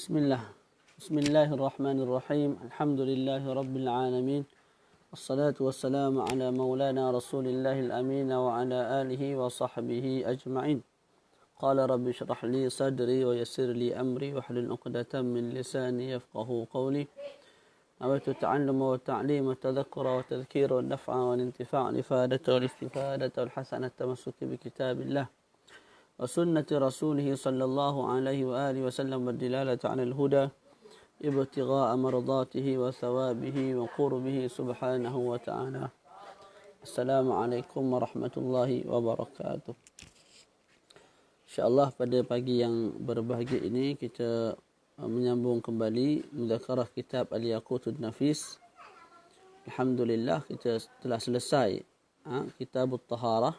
Bismillah. Bismillahirrahmanirrahim. Alhamdulillahi rabbil alamin. Wassalatu wassalamu ala maulana Rasulillahil amin wa ala alihi wa sahbihi ajma'in. Qala rabbi shrah li sadri wa yassir li amri wahlul 'uqdatam min lisani yafqahu qawli. Nawaitu ta'alluma wa ta'lima wa tadhakkura wa tadhkira wa naf'a wa intifa' ifadata wal istifadata wal hasanata tamassuki bi kitabillah وسنة رسوله صلى الله عليه وآله وسلم والدلالة على الهدى ابتغاء مرضاته وثوابه وقربه سبحانه وتعالى. السلام عليكم ورحمة الله وبركاته. InsyaAllah pada pagi yang berbahagia ini kita menyambung kembali mudzakarah kitab Al-Yaqutud Nafis. Alhamdulillah kita telah selesai Kitabut Taharah.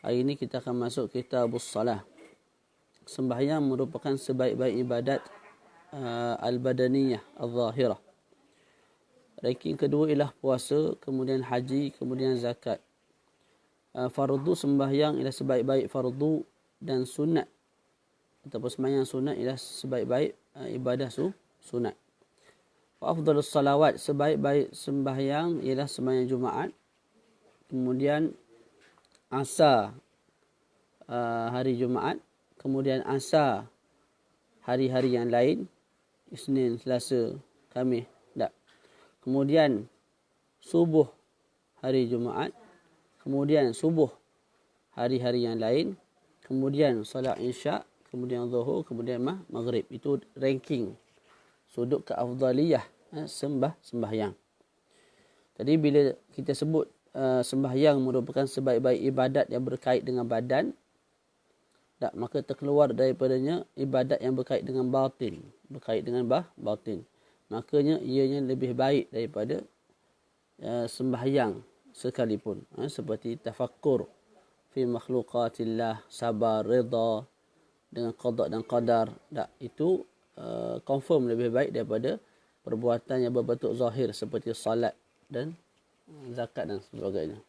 Hari ini kita akan masuk Kitabus Salah. Sembahyang merupakan sebaik-baik ibadat al-badaniyah, al-zahirah. Ranking kedua ialah puasa, kemudian haji, kemudian zakat. Fardu sembahyang ialah sebaik-baik fardu dan sunat. Ataupun sembahyang sunat ialah sebaik-baik ibadah sunat. Wa afdalus salawat, sebaik-baik sembahyang ialah sembahyang Jumaat. Kemudian Asar hari Jumaat, kemudian Asar hari-hari yang lain, Isnin, Selasa, Khamis, tak. Kemudian subuh hari Jumaat, kemudian subuh hari-hari yang lain, kemudian solat Isyak, kemudian Zuhur, kemudian Maghrib. Itu ranking sudut keafdaliyah sembahyang. Tadi bila kita sebut sembahyang merupakan sebaik-baik ibadat yang berkait dengan badan, tak, maka terkeluar daripadanya ibadat yang berkait dengan batin, batin. Makanya ianya lebih baik daripada sembahyang sekalipun. Seperti tafakkur fi makhluqatillah, sabar, rida dengan qada dan qadar. Tak, itu confirm lebih baik daripada perbuatan yang berbentuk zahir seperti salat dan zakat dan sebagainya.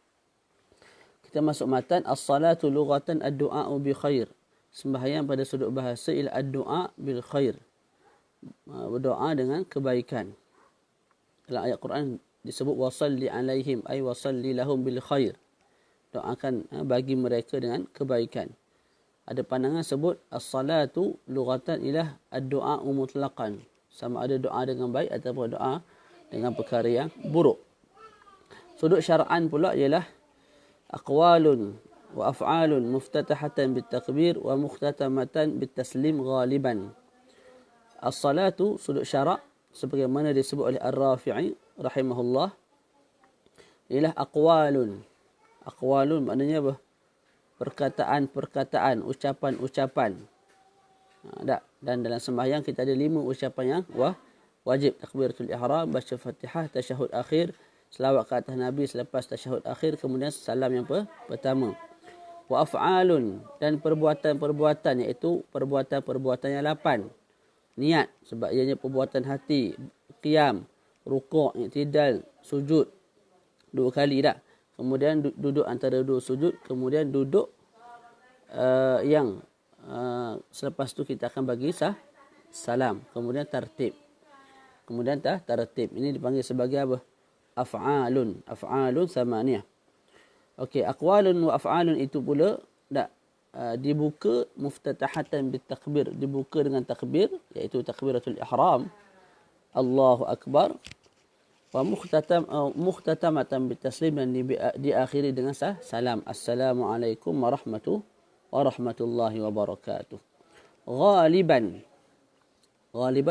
Kita masuk matan. As-salatu lughatan ad-du'a'u bi khair. Sembahyang pada sudut bahasa ialah ad-du'a bil khair. Berdoa dengan kebaikan. Dalam ayat Quran disebut wasalli alaihim, ay wasalli lahum bil khair. Doakan bagi mereka dengan kebaikan. Ada pandangan sebut as-salatu lughatan ialah ad-du'a'u mutlaqan. Sama ada doa dengan baik ataupun doa dengan perkara yang buruk. Sudut syar'an pula ialah aqwalun wa af'alun muftatahatan bitakbir wa mukhtatamatan bitaslim ghaliban. As-salatu sudut syara' sebagaimana disebut oleh Ar-Rafi'i rahimahullah ialah aqwalun. Aqwalun maknanya apa? Perkataan-perkataan, ucapan-ucapan. Dan dalam sembahyang kita ada 5 ucapan yang wajib. Takbiratul ihram, baca Fatihah, tasyahud akhir, selawat ke atas Nabi selepas tasyahud akhir, kemudian salam yang pertama. Wa af'alun, dan perbuatan-perbuatan, iaitu perbuatan-perbuatan yang 8. Niat, sebab ianya perbuatan hati, qiyam, rukuk, i'tidal, sujud 2 kali dah. Kemudian duduk antara 2 sujud, kemudian duduk selepas tu kita akan bagi salam, kemudian tartib. Kemudian tartib ini dipanggil sebagai apa? Af'alun samaniyah. Okey, aqwalun wa af'alun itu pula dibuka muftatahatan bitakbir, dibuka dengan takbir, iaitu takbiratul ihram, Allahu akbar, wa mukhtatamatan bitaslim, dan diakhiri dengan salam, assalamualaikum warahmatullahi wabarakatuh. Ghaliban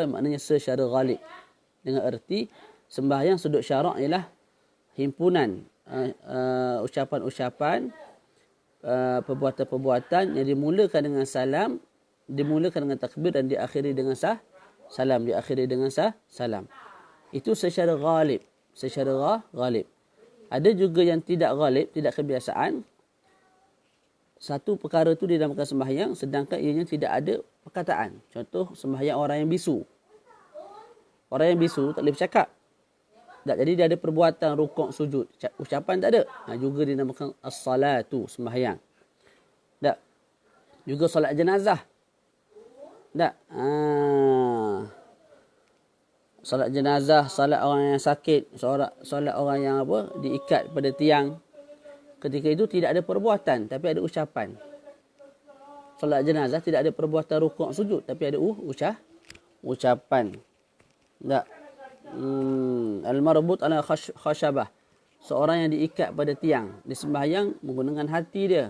maknanya secara ghalib, dengan erti sembahyang sudut syarak ialah himpunan ucapan-ucapan, perbuatan-perbuatan yang dimulakan dengan salam, dimulakan dengan takbir dan diakhiri dengan salam. Itu secara ghalib, Ada juga yang tidak ghalib, tidak kebiasaan. Satu perkara tu dinamakan sembahyang sedangkan ianya tidak ada perkataan. Contoh sembahyang orang yang bisu. Orang yang bisu tak boleh bercakap. Tak, jadi dia ada perbuatan rukuk, sujud, ucapan tak ada. Juga dinamakan as-salatu, sembahyang. Tak. Juga solat jenazah. Tak. Solat jenazah, solat orang yang sakit, solat orang yang diikat pada tiang. Ketika itu tidak ada perbuatan tapi ada ucapan. Solat jenazah tidak ada perbuatan rukuk sujud tapi ada ucapan. Tak. Al-marbut ala khashabah. Seorang yang diikat pada tiang, dia sembahyang menggunakan hati dia.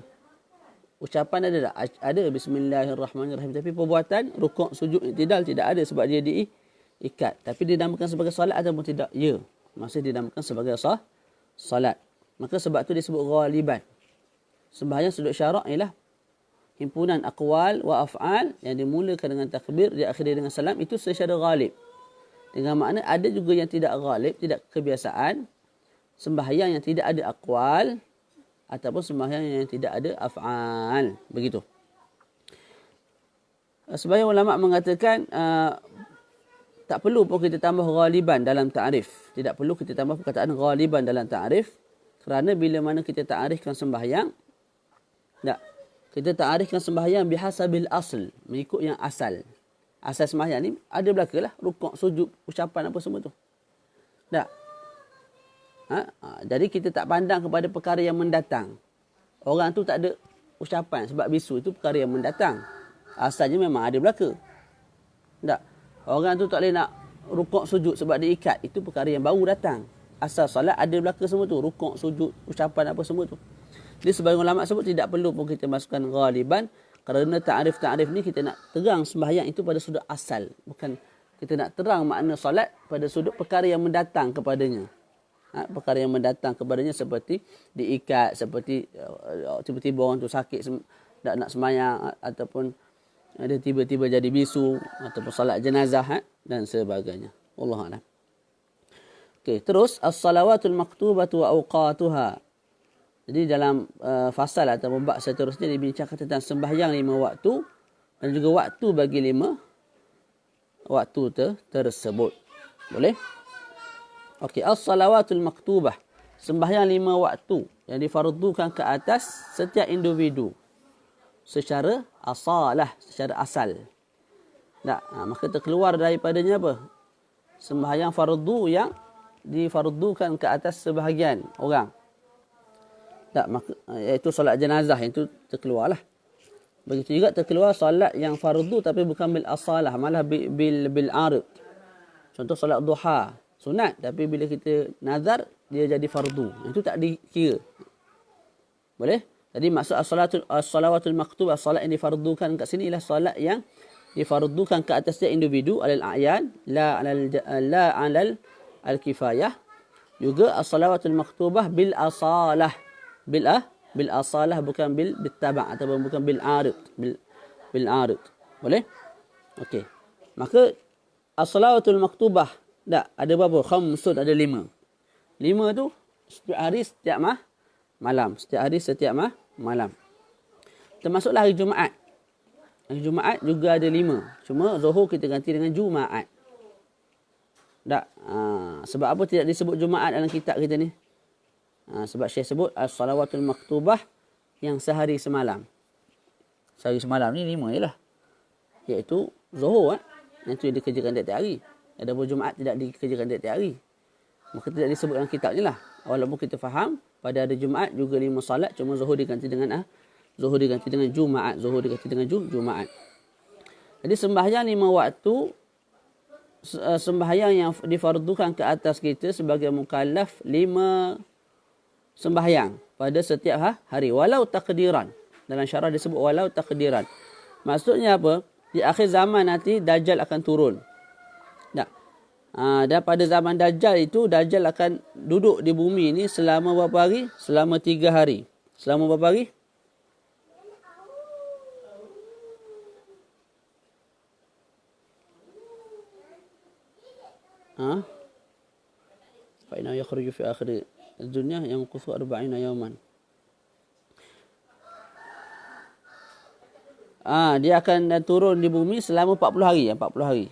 Ucapan ada tak? Ada. Bismillahirrahmanirrahim. Tapi perbuatan rukuk sujud i'tidal tidak ada sebab dia diikat. Tapi dinamakan sebagai solat ataupun tidak? Ya. Masih dinamakan sebagai solat. Maka sebab tu disebut ghaliban. Sembahyang sujud syarak ialah himpunan aqwal wa af'al yang dimulakan dengan takbir, diakhiri dengan salam, itu secara ghalib. Dengan makna ada juga yang tidak ghalib, tidak kebiasaan, sembahyang yang tidak ada aqwal ataupun sembahyang yang tidak ada af'al. Begitu. Sebahagian ulama mengatakan tak perlu pun kita tambah ghaliban dalam ta'rif. Tidak perlu kita tambah perkataan ghaliban dalam ta'rif, kerana bila mana kita ta'rifkan sembahyang, tak, kita ta'rifkan sembahyang bihasabil asl, mengikut yang asal. Asal sembahyang ni ada belakalah rukuk, sujud, ucapan apa semua tu. Tak. Jadi kita tak pandang kepada perkara yang mendatang. Orang tu tak ada ucapan sebab bisu, itu perkara yang mendatang. Asalnya memang ada belaka. Tak. Orang tu tak boleh nak rukuk sujud sebab dia ikat, itu perkara yang baru datang. Asal solat ada belaka semua tu, rukuk, sujud, ucapan apa semua tu. Jadi sebagian ulama sebut tidak perlu pun kita masukkan ghaliban, kerana ta'rif ni kita nak terang sembahyang itu pada sudut asal. Bukan kita nak terang makna solat pada sudut perkara yang mendatang kepadanya. Perkara yang mendatang kepadanya seperti diikat, seperti tiba-tiba orang tu sakit tak nak sembahyang, ataupun ada tiba-tiba jadi bisu, ataupun solat jenazah dan sebagainya. Wallahu a'lam. Okey, terus as-salawatul maktubatu wa awqatuha. Jadi dalam fasal atau bab seterusnya dibincangkan tentang sembahyang 5 waktu dan juga waktu bagi 5 waktu tersebut. Boleh? Okey, as-salawatul maktubah. Sembahyang 5 waktu yang difardukan ke atas setiap individu secara asalah, secara asal. Tak, maka terkeluar daripadanya apa? Sembahyang fardu yang difardukan ke atas sebahagian orang. Tak, maka iaitu solat jenazah, yang itu terkeluarlah. Begitu juga terkeluar solat yang fardu tapi bukan bil asalah, malah bil arid. Contoh solat duha, sunat tapi bila kita nazar dia jadi fardu. Itu tak dikira. Boleh? Jadi maksud as-salawatul maktubah, solat yang difardukan kat sini ialah solat yang difardukan ke atas setiap individu alal a'yan, la alal al-kifayah. Juga as-salawatul maktubah bil asalah. Bil asalah, bukan bil taba' ataupun bukan bil arid. Bil arid. Boleh? Okey. Maka as-salawatul maktubah, tak, ada berapa? Khamsun, ada 5. 5 tu setiap hari setiap malam. Setiap hari setiap malam. Termasuklah hari Jumaat. Hari Jumaat juga ada 5. Cuma Zuhur kita ganti dengan Jumaat. Tak. Sebab apa tidak disebut Jumaat dalam kitab kita ni? Sebab Syekh sebut as-salawatul maktubah yang sehari semalam. Sehari semalam ni 5 je lah. Iaitu Zuhur. Yang tu yang dikerjakan tiap-tiap hari. Adapun Jumaat tidak dikerjakan tiap-tiap hari. Maka tidak disebut dalam kitab ni lah. Walaupun kita faham pada hari Jumaat juga 5 salat, cuma Zuhur diganti dengan Jumaat. Zuhur diganti dengan Jumaat. Jadi sembahyang 5 waktu, sembahyang yang difardukan ke atas kita sebagai mukallaf 5 sembahyang pada setiap hari, walau takdiran. Dalam syarah disebut walau takdiran. Maksudnya apa? Di akhir zaman nanti Dajjal akan turun. Tak. Dan pada zaman Dajjal itu, Dajjal akan duduk di bumi ini selama berapa hari? Selama 3 hari. Selama berapa hari? Fa'ina yakhruju fi akhir dunia yang kufu 40 yawman. Dia akan turun di bumi selama 40 hari. 40 hari.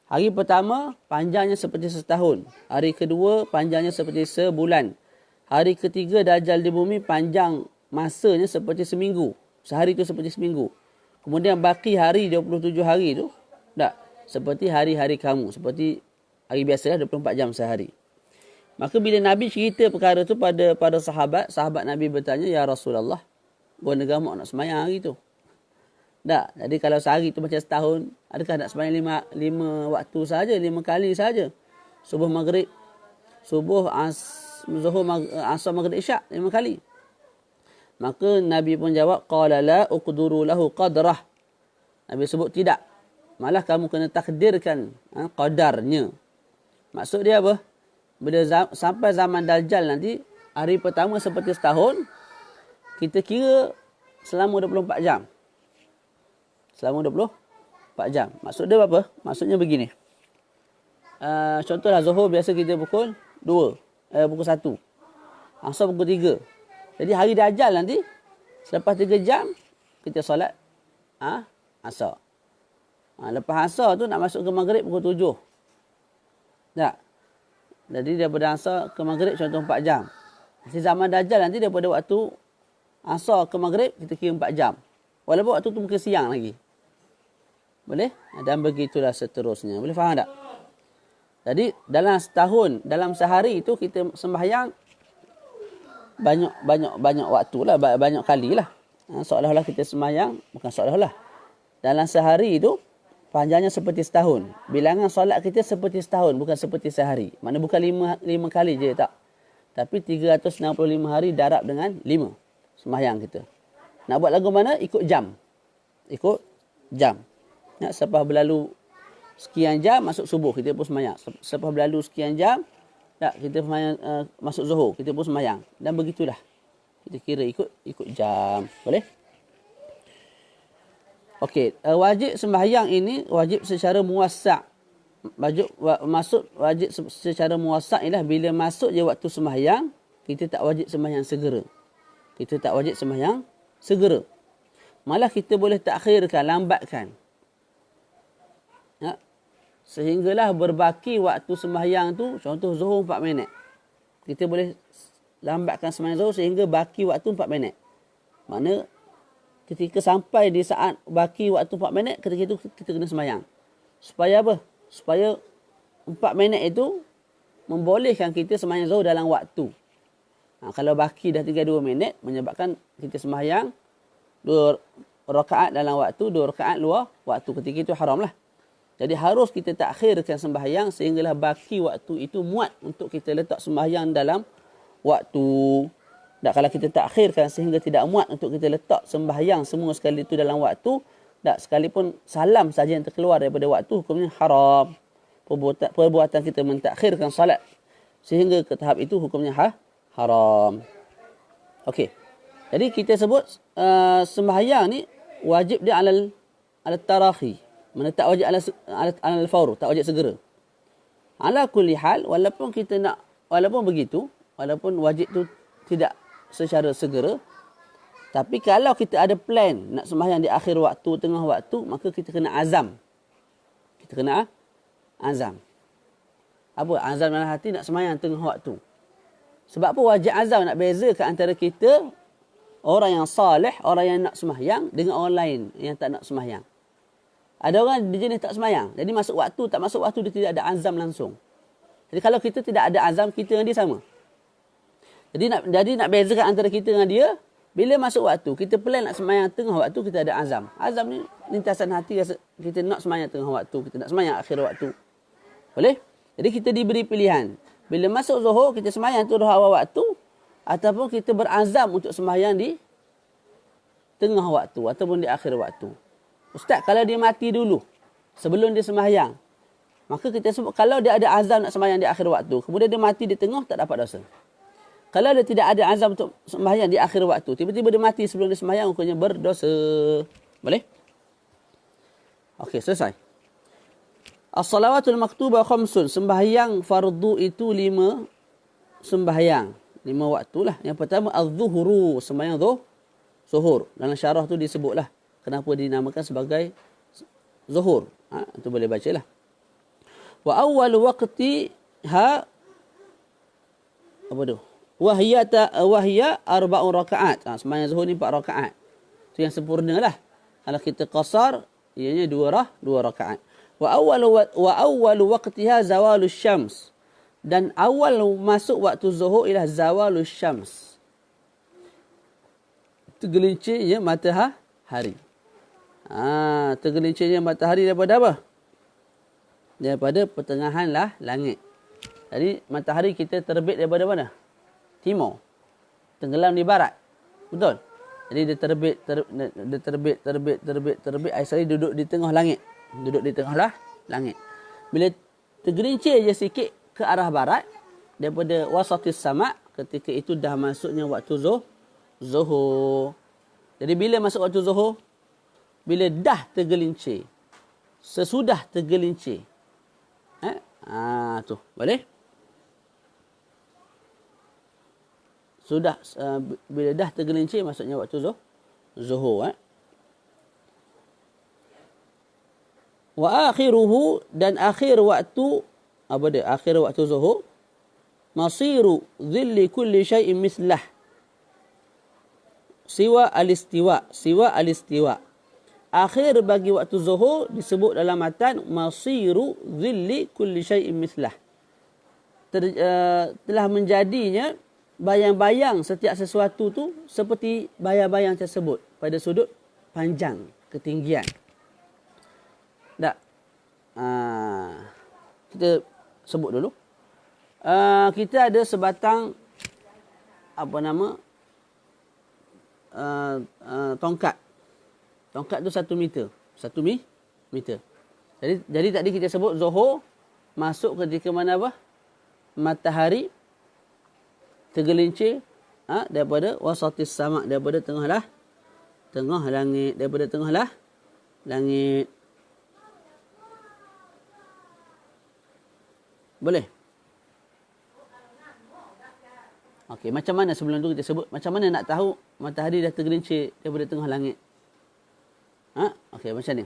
Hari pertama panjangnya seperti setahun. Hari kedua panjangnya seperti sebulan. Hari ketiga Dajjal di bumi panjang masanya seperti seminggu. Sehari itu seperti seminggu. Kemudian baki hari 27 hari tu, tak, seperti hari-hari kamu. Seperti hari biasa 24 jam sehari. Maka bila Nabi cerita perkara tu pada sahabat, sahabat Nabi bertanya, Ya Rasulullah, gua negama nak semayang hari tu. Tak, jadi kalau sehari tu macam setahun, adakah nak semayang lima waktu saja, 5 kali saja? Subuh, maghrib, zuhur, asar, maghrib, isyak, 5 kali. Maka Nabi pun jawab, qala la uqduru lahu qadrah. Nabi sebut tidak. Malah kamu kena takdirkan qadarnya. Maksud dia apa? Bila sampai zaman Dajjal nanti, hari pertama seperti setahun, kita kira selama 24 jam. Selama 24 jam. Maksud dia apa? Maksudnya begini. Contohlah Zuhur biasa kita pukul 2. Pukul 1. Asar pukul 3. Jadi hari Dajjal nanti, selepas 3 jam, kita solat asar. Lepas asar tu nak masuk ke maghrib pukul 7. Tak? Jadi daripada asar ke maghrib contoh 4 jam. Di zaman Dajjal nanti daripada waktu asar ke maghrib, kita kira 4 jam. Walaupun waktu tu mungkin siang lagi. Boleh? Dan begitulah seterusnya. Boleh faham tak? Jadi dalam setahun, dalam sehari itu kita sembahyang banyak waktu lah, banyak kali lah. Seolah-olah kita sembahyang, bukan seolah-olah. Dalam sehari itu panjangnya seperti setahun. Bilangan solat kita seperti setahun, bukan seperti sehari. Mana bukan 5 kali je tak. Tapi 365 hari darab dengan 5 sembahyang kita. Nak buat lagu mana? Ikut jam. Ikut jam. Selepas berlalu sekian jam, masuk subuh, kita pun sembahyang. Selepas berlalu sekian jam, tak, kita masuk zuhur, kita pun sembahyang. Dan begitulah. Kita kira ikut jam. Boleh? Okey, wajib sembahyang ini wajib secara muwassa'. Wajib secara muwassa' ialah bila masuk je waktu sembahyang, kita tak wajib sembahyang segera. Kita tak wajib sembahyang segera. Malah kita boleh takhirkan, lambatkan. Sehinggalah berbaki waktu sembahyang tu, contoh zuhur 4 minit. Kita boleh lambatkan sembahyang zuhur sehingga baki waktu 4 minit. Makna ketika sampai di saat baki waktu 4 minit, ketika itu kita kena sembahyang. Supaya apa? Supaya 4 minit itu membolehkan kita sembahyang zuhur dalam waktu. Kalau baki dah tinggal 2 minit, menyebabkan kita sembahyang 2 rakaat dalam waktu, 2 rakaat luar waktu. Ketika itu haram lah. Jadi harus kita takhirkan sembahyang sehinggalah baki waktu itu muat untuk kita letak sembahyang dalam waktu. Tak, kalau kita takhirkan sehingga tidak muat untuk kita letak sembahyang semua sekali itu dalam waktu, tak, sekalipun salam saja yang terkeluar daripada waktu, hukumnya haram. Perbuatan kita mentakhirkan salat sehingga ke tahap itu, hukumnya haram. Okey. Jadi kita sebut sembahyang ni wajib dia alal tarahi. Mana tak wajib alal fawr, tak wajib segera. Ala kulli hal, walaupun begitu, walaupun wajib tu tidak secara segera, tapi kalau kita ada plan nak sembahyang di akhir waktu, tengah waktu, maka kita kena azam. Kita kena azam. Apa? Azam dalam hati nak sembahyang tengah waktu. Sebab apa wajib azam? Nak bezakan antara kita, orang yang salih, orang yang nak sembahyang, dengan orang lain yang tak nak sembahyang. Ada orang dia jenis tak sembahyang. Jadi masuk waktu, tak masuk waktu, dia tidak ada azam langsung. Jadi kalau kita tidak ada azam, kita dengan dia sama. Jadi nak bezakan antara kita dengan dia, bila masuk waktu, kita plan nak sembahyang tengah waktu, kita ada azam. Azam ni lintasan hati, kita nak sembahyang tengah waktu, kita nak sembahyang akhir waktu. Boleh? Jadi kita diberi pilihan. Bila masuk zuhur, kita sembahyang tu awal waktu, ataupun kita berazam untuk sembahyang di tengah waktu, ataupun di akhir waktu. Ustaz, kalau dia mati dulu, sebelum dia sembahyang, maka kita sebut, kalau dia ada azam nak sembahyang di akhir waktu, kemudian dia mati di tengah, tak dapat dosa. Kalau dia tidak ada azam untuk sembahyang di akhir waktu, tiba-tiba dia mati sebelum dia sembahyang, hukumnya berdosa. Boleh? Okey, selesai. As-salawatul maktubah khamsun. Sembahyang fardu itu 5 sembahyang. 5 waktu lah. Yang pertama, az-zuhru. Sembahyang zuhur. Dalam syarah tu disebutlah kenapa dinamakan sebagai zuhur. Itu boleh baca lah. Wa awwal waqtiha, apa tu? Wahya arba'un rakaat. Sembahyang zuhur ni 4 rakaat. Itu yang sempurna lah. Kalau kita qasar, ianya dua rakaat. Wa awwalu waqtiha zawalus syams. Dan awal masuk waktu zuhur ialah zawalus syams. Tergelincirnya matahari. Tergelincirnya matahari daripada apa? Daripada pertengahan langit. Jadi matahari kita terbit daripada mana? Timur. Tenggelam di barat. Betul? Jadi dia terbit. Akhirnya duduk di tengah langit. Langit. Bila tergelincir je sikit ke arah barat, daripada wasatis sama', ketika itu dah masuknya waktu zuhur. Jadi bila masuk waktu zuhur? Bila dah tergelincir. Sesudah tergelincir. Tu. Boleh? Sudah bila dah tergelincir maksudnya waktu zuhur. Wa akhiruhu, dan akhir waktu apa dia? Akhir waktu zuhur, masiru dhilli kulli syai'in mislah siwa al-istiwa. Akhir bagi waktu zuhur disebut dalam matan masiru dhilli kulli syai'in mislah. Telah menjadinya bayang-bayang setiap sesuatu tu seperti bayang-bayang tersebut pada sudut panjang, ketinggian. Tak? Kita sebut dulu. Kita ada sebatang tongkat. Tongkat tu 1 meter. 1 meter. Jadi tadi kita sebut zuhur masuk ketika mana apa? Matahari tergelincir daripada wasatis sama', daripada tengah langit, langit. Boleh? Okey, macam mana sebelum tu kita sebut, macam mana nak tahu matahari dah tergelincir daripada tengah langit? Okey, macam ni.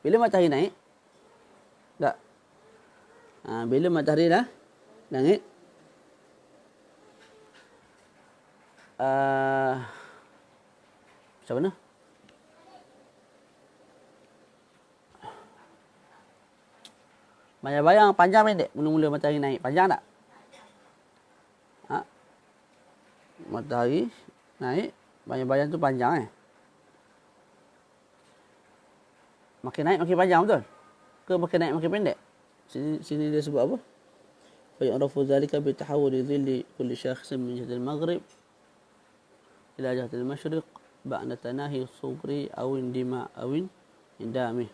Bila matahari naik, tak? Bila matahari dah langit, macam mana? Bayang-bayang panjang pendek mula-mula matahari naik. Panjang tak? Matahari naik, bayang-bayang tu panjang Makin naik makin panjang, betul? Ke makin naik makin pendek? Sini dia sebut apa? Fa yu'rafu dhalika bi tahawuli dhilli kulli syakhsin min jihati al-maghrib ila jihati al-masyriq ba'da tanahi sugri awin dima awin indami.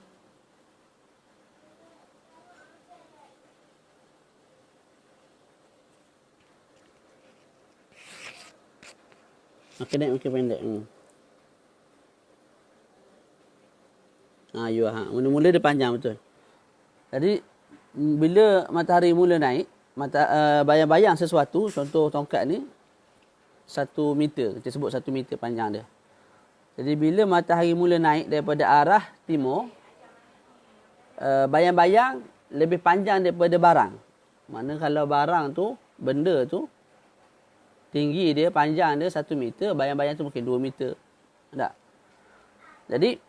Makin naik makin pendek. Mula-mula dia panjang, betul. Jadi bila matahari mula naik, bayang-bayang sesuatu, contoh tongkat ni 1 meter, kita sebut 1 meter panjang dia. Jadi bila matahari mula naik daripada arah timur, bayang-bayang lebih panjang daripada barang. Mana kalau barang tu, benda tu tinggi dia, panjang dia 1 meter, bayang-bayang tu mungkin 2 meter. Tak? Jadi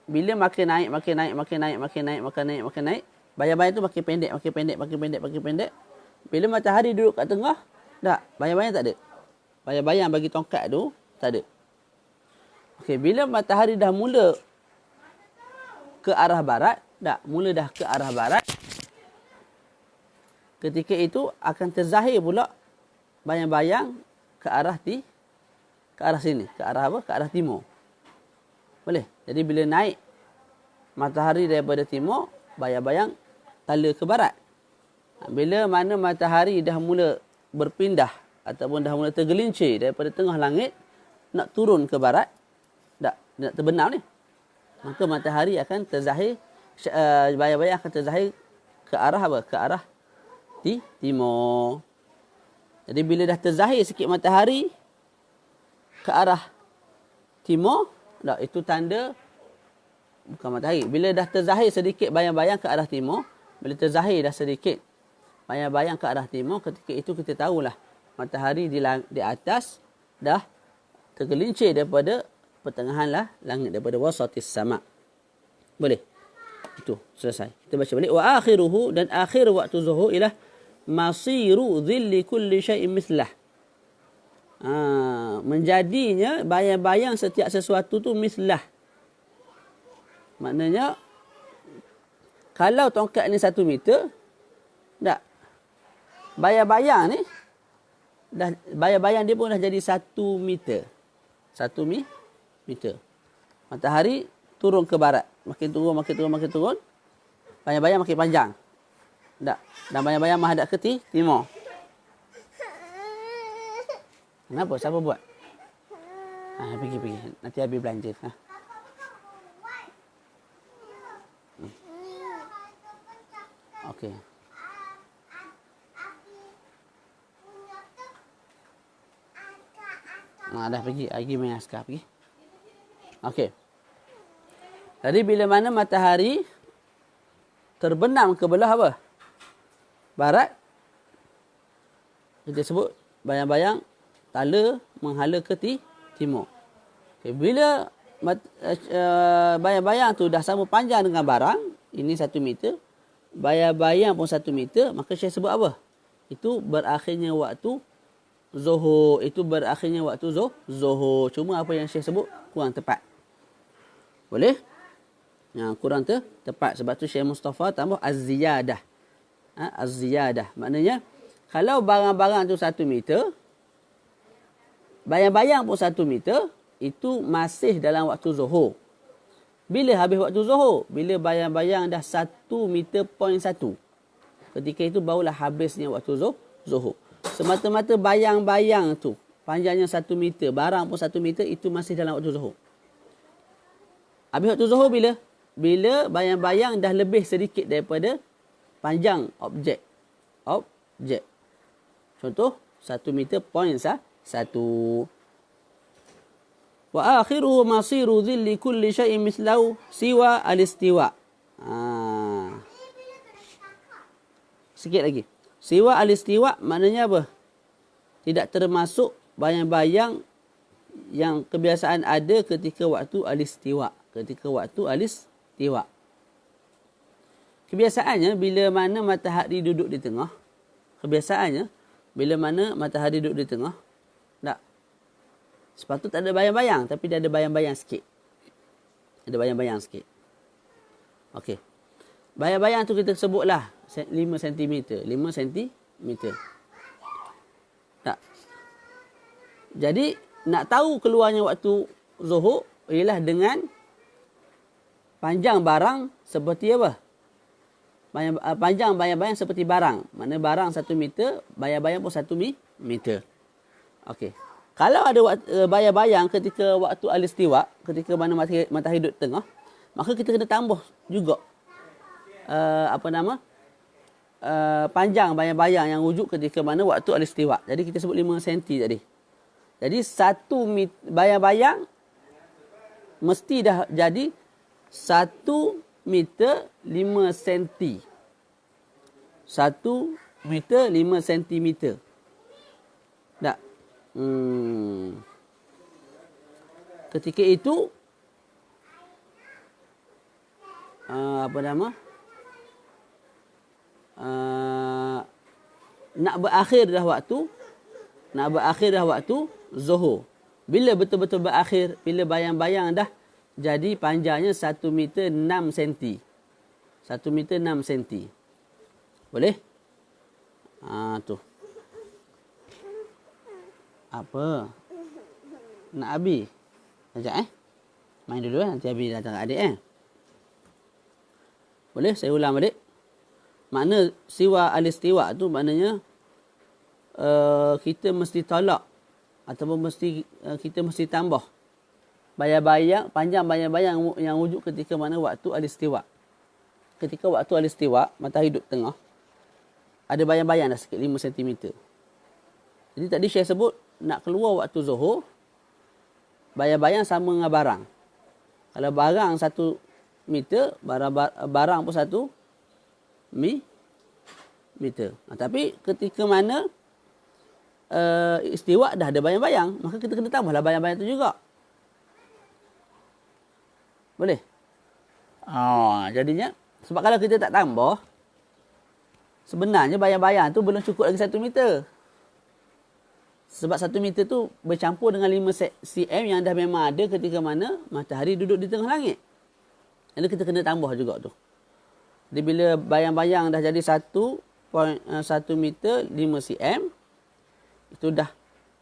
bila makin naik, bayang-bayang tu makin pendek. Bila matahari duduk kat tengah, tak, bayang-bayang tak ada. Bayang-bayang bagi tongkat tu tak ada. Okey, bila matahari dah mula ke arah barat, ketika itu akan terzahir pula bayang-bayang ke arah sini, ke arah apa? Ke arah timur. Boleh? Jadi bila naik matahari daripada timur, bayang-bayang tala ke barat. Bila mana matahari dah mula berpindah ataupun dah mula tergelincir daripada tengah langit nak turun ke barat, nak terbenam ni, maka matahari akan terzahir, bayang-bayang akan terzahir ke arah apa? Ke arah timur. Jadi bila dah terzahir sikit matahari ke arah timur, itu tanda bukan matahari. Bila dah terzahir sedikit bayang-bayang ke arah timur, bila terzahir dah sedikit bayang-bayang ke arah timur, ketika itu kita tahulah matahari di atas dah tergelincir daripada pertengahanlah langit, daripada wasatis sama. Boleh? Itu selesai. Kita baca balik. Wa akhiruhu, dan akhir waktu zuhur ialah masiru dhilli kulli syai'in mislah. Menjadinya bayang-bayang setiap sesuatu tu mislah. Maknanya kalau tongkat ni 1 meter, tak, bayang-bayang ni dah, bayang-bayang dia pun dah jadi 1 meter. 1 meter. Matahari turun ke barat, makin turun, bayang-bayang makin panjang. Tak, dan bayang-bayang menghadap ke timur. Kenapa? Siapa buat? Pergi. Nanti habis belanja. Okey. Dah pergi. Lagi main askar. Pergi. Okey. Tadi bila mana matahari terbenam ke belah apa? Barat. Kita sebut bayang-bayang tala menghala ke timur. Okay, bila bayang-bayang tu dah sama panjang dengan barang, ini 1 meter, bayang-bayang pun 1 meter, maka saya sebut apa? Itu berakhirnya waktu zuhur. Itu berakhirnya waktu zuhur. Cuma apa yang saya sebut kurang tepat. Boleh? Yang kurang tepat. Sebab tu Syekh Mustafa tambah az-ziyadah. Az-ziyadah. Maknanya, kalau barang-barang tu 1 meter, bayang-bayang pun 1 meter, itu masih dalam waktu zuhur. Bila habis waktu zuhur? Bila bayang-bayang dah 1 meter point 1. Ketika itu barulah habisnya waktu zuhur. Semata-mata bayang-bayang tu, panjangnya 1 meter, barang pun 1 meter, itu masih dalam waktu zuhur. Habis waktu zuhur bila? Bila bayang-bayang dah lebih sedikit daripada panjang objek. Contoh, 1 meter point 1. Wa akhiruhu masiru dhilli kulli syai'in mislahu siwa al-istiwa. Sikit lagi. Siwa al-istiwa maknanya apa? Tidak termasuk bayang-bayang yang kebiasaan ada ketika waktu al-istiwa. Kebiasaannya bila mana matahari duduk di tengah, tak, sepatutnya tak ada bayang-bayang, tapi dia ada bayang-bayang sikit. Okey. Bayang-bayang tu kita sebutlah 5 cm. Tak. Jadi nak tahu keluarnya waktu zuhur ialah dengan panjang barang seperti apa? Panjang bayang-bayang seperti barang. Mana barang 1 meter, bayang-bayang pun 1 meter. Okey. Kalau ada bayang-bayang ketika waktu al-istiwa, ketika mana matahari duduk tengah, maka kita kena tambah juga panjang bayang-bayang yang wujud ketika mana waktu al-istiwa. Jadi kita sebut 5 cm tadi. Jadi 1 bayang-bayang mesti dah jadi 1 meter 5 cm. 1 meter 5 cm. Tak? Ketika itu nak berakhir dah waktu zuhur. Bila betul-betul berakhir? Bila bayang-bayang dah jadi panjangnya 1 meter 6 cm. 1 meter 6 cm. Boleh? Tu. Apa? Nak Abi? Sekejap main dulu nanti Abi datang adik Boleh? Saya ulang balik. Makna siwa al-istiwa tu maknanya kita mesti tolak ataupun kita mesti tambah bayang-bayang, panjang bayang-bayang yang wujud ketika mana waktu al-istiwa. Ketika waktu al-istiwa, matahari duduk tengah, ada bayang-bayang dah sikit 5 cm. Jadi tadi saya sebut nak keluar waktu zuhur, bayang-bayang sama dengan barang. Kalau barang 1 meter, barang pun 1 meter. Tapi ketika mana istiwa dah ada bayang-bayang, maka kita kena tambahlah bayang-bayang tu juga. Boleh? Jadinya, sebab kalau kita tak tambah, sebenarnya bayang-bayang tu belum cukup lagi 1 meter. Sebab 1 meter tu bercampur dengan 5 cm yang dah memang ada ketika mana matahari duduk di tengah langit. Jadi kita kena tambah juga tu. Jadi bila bayang-bayang dah jadi 1 meter 5 cm, itu dah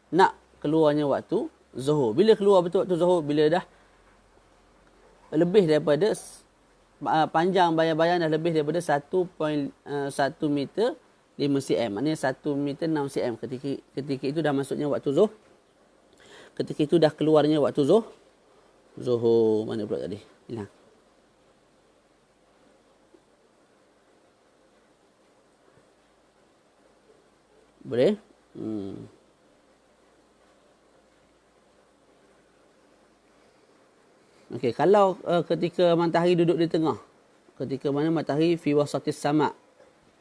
nak keluarnya waktu zuhur. Bila keluar betul waktu zuhur? Bila dah lebih daripada panjang bayang-bayang dah lebih daripada 1 meter 5 cm. Maknanya 1 meter 6 cm. Ketika itu dah masuknya waktu zuhur. Ketika itu dah keluarnya waktu zuhur. Mana pula tadi? Hilang. Boleh? Okey, kalau ketika matahari duduk di tengah. Ketika mana matahari fi wasatis sama'.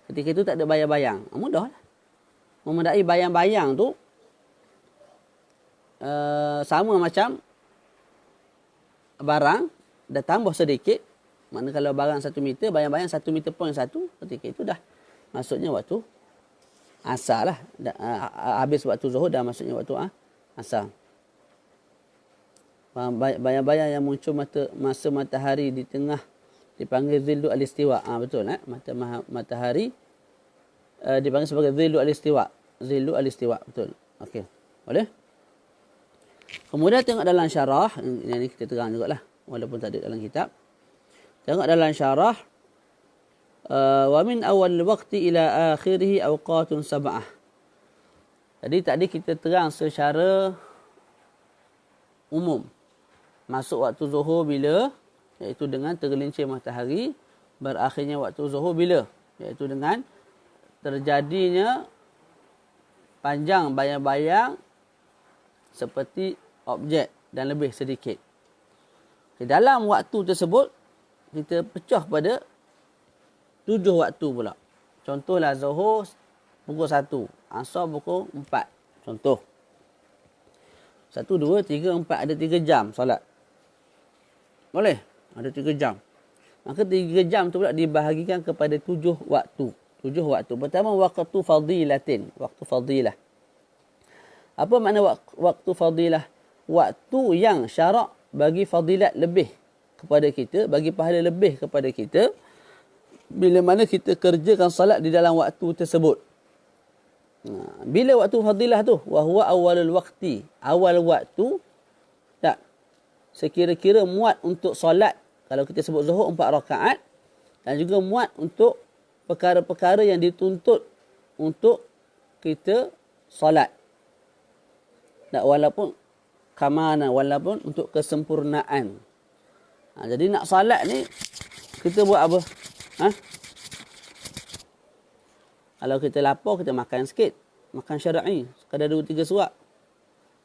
Ketika itu tak ada bayang-bayang. Mudahlah. Memandai bayang-bayang tu sama macam barang dah tambah sedikit. Maknanya kalau barang 1 meter, bayang-bayang 1 meter point 1, ketika itu dah masuknya waktu asar lah. Habis waktu zuhur dah masuknya waktu asar. Bayang-bayang yang muncul masa matahari di tengah dipanggil zillu al-istiwa. Betul matahari dipanggil sebagai zillu al-istiwa. Zillu al-istiwa, betul. Okey. Boleh? Kemudian tengok dalam syarah, ini kita terang jugalah walaupun tak ada dalam kitab. Tengok dalam syarah, wa min awal waqti ila akhirih awqatun sab'ah. Jadi tadi kita terang secara umum. Masuk waktu zuhur bila? Iaitu dengan tergelincir matahari. Berakhirnya waktu zuhur bila? Iaitu dengan terjadinya panjang bayang-bayang seperti objek dan lebih sedikit. Dalam waktu tersebut, kita pecah pada 7 waktu pula. Contohlah zuhur pukul 1, asar pukul 4. Contoh. 1, 2, 3, 4. Ada 3 jam solat. Boleh? Ada 3 jam. Maka 3 jam tu pula dibahagikan kepada 7 waktu. 7 waktu. Pertama, waktu fadilatin. Waktu fadilah. Apa makna waktu fadilah? Waktu yang syarak bagi fadilat lebih kepada kita, bagi pahala lebih kepada kita, bila mana kita kerjakan salat di dalam waktu tersebut. Bila waktu fadilah tu? Wahuwa awalul waqti. Awal waktu, tak, sekira-kira muat untuk salat. Kalau kita sebut zuhur 4 rakaat. Dan juga muat untuk perkara-perkara yang dituntut untuk kita salat. Tak, walaupun kamana, walaupun untuk kesempurnaan. Jadi nak salat ni, kita buat apa? Kalau kita lapar, kita makan sikit. Makan syar'i. Sekadar 2-3 suap.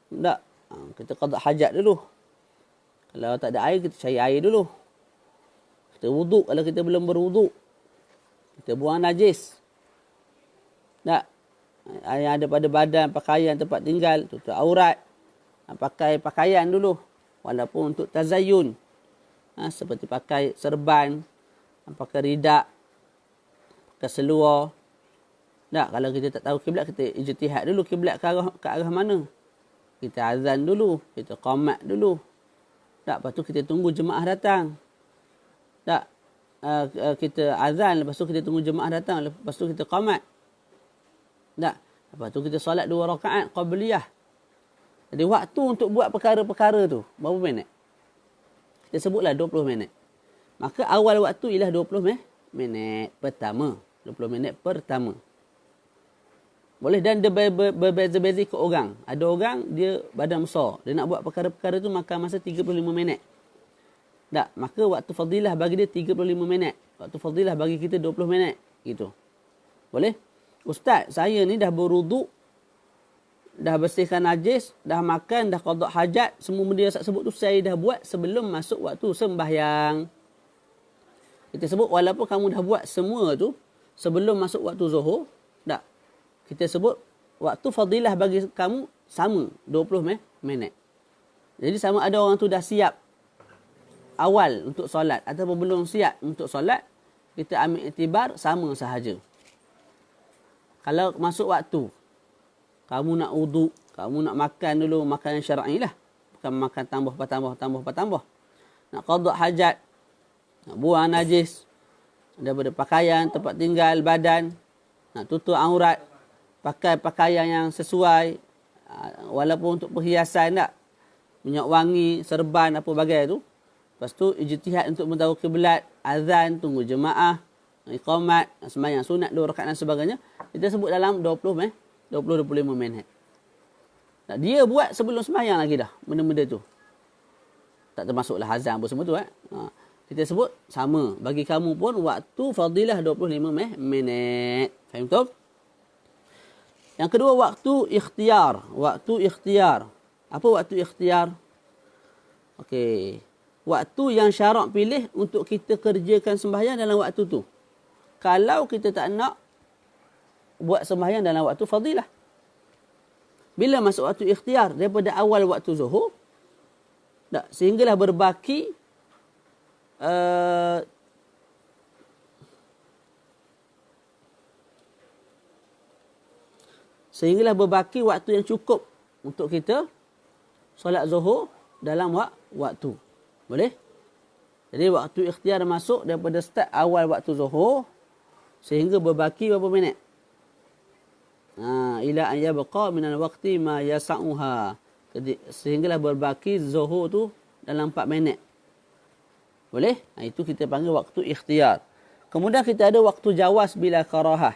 Tak. Kita qada hajat dulu. Kalau tak ada air, kita cari air dulu. Kita wuduk kalau kita belum berwuduk. Kita buang najis. Tak. Yang ada pada badan, pakaian, tempat tinggal, tutup aurat. Pakai pakaian dulu. Walaupun untuk tazayyun. Seperti pakai serban, pakai ridak, pakai seluar. Tak, kalau kita tak tahu kiblat, kita ijtihad dulu kiblat ke arah mana. Kita azan dulu, kita qamat dulu. Tak, lepas tu kita tunggu jemaah datang. Tak, kita azan, lepas tu kita tunggu jemaah datang, lepas tu kita qamat. Tak, lepas tu kita solat 2 rakaat qabliyah. Jadi waktu untuk buat perkara-perkara tu berapa minit? Kita sebutlah 20 minit. Maka awal waktu ialah 20 minit pertama. 20 minit pertama. Boleh, dan dia berbeza-beza ke orang. Ada orang dia badan besar. Dia nak buat perkara-perkara tu makan masa 35 minit. Tak, maka waktu fadilah bagi dia 35 minit. Waktu fadilah bagi kita 20 minit. Gitu. Boleh? Ustaz, saya ni dah berwuduk, dah bersihkan najis, dah makan, dah qada hajat, semua benda yang saya sebut tu saya dah buat sebelum masuk waktu sembahyang. Kita sebut walaupun kamu dah buat semua tu sebelum masuk waktu zuhur, tak. Kita sebut waktu fadilah bagi kamu sama 20 minit. Jadi sama ada orang tu dah siap awal untuk solat ataupun belum siap untuk solat, kita ambil iktibar sama sahaja. Kalau masuk waktu, kamu nak wuduk, kamu nak makan dulu, makan yang syar'i lah. Bukan makan tambah. Nak qada hajat, nak buang najis daripada pakaian, tempat tinggal, badan, nak tutup aurat, pakai pakaian yang sesuai, walaupun untuk perhiasan tak, minyak wangi, serban, apa bagai tu. Lepas tu, ijtihad untuk mentahu kiblat, azan, tunggu jemaah, iqamat, sembahyang sunat, 2 rakaat dan sebagainya. Kita sebut dalam 20-25 minit. Nah, dia buat sebelum sembahyang lagi dah, benda-benda tu. Tak termasuklah azan pun semua tu. Kita sebut sama. Bagi kamu pun, waktu fadilah 25 minit. Faham tu? Yang kedua, waktu ikhtiar. Waktu ikhtiar. Apa waktu ikhtiar? Okey. Waktu yang syarak pilih untuk kita kerjakan sembahyang dalam waktu tu. Kalau kita tak nak buat sembahyang dalam waktu fadilah. Bila masuk waktu ikhtiar? Daripada awal waktu zuhur. Tak, sehinggalah berbaki waktu yang cukup untuk kita solat zuhur dalam waktu. Boleh? Jadi waktu ikhtiar masuk daripada start awal waktu zuhur sehingga berbaki berapa minit? Ila an yabqa min al-waqti ma yas'uha. Sehinggalah berbaki zuhur tu dalam 4 minit. Boleh? Itu kita panggil waktu ikhtiar. Kemudian kita ada waktu jawas bila karahah.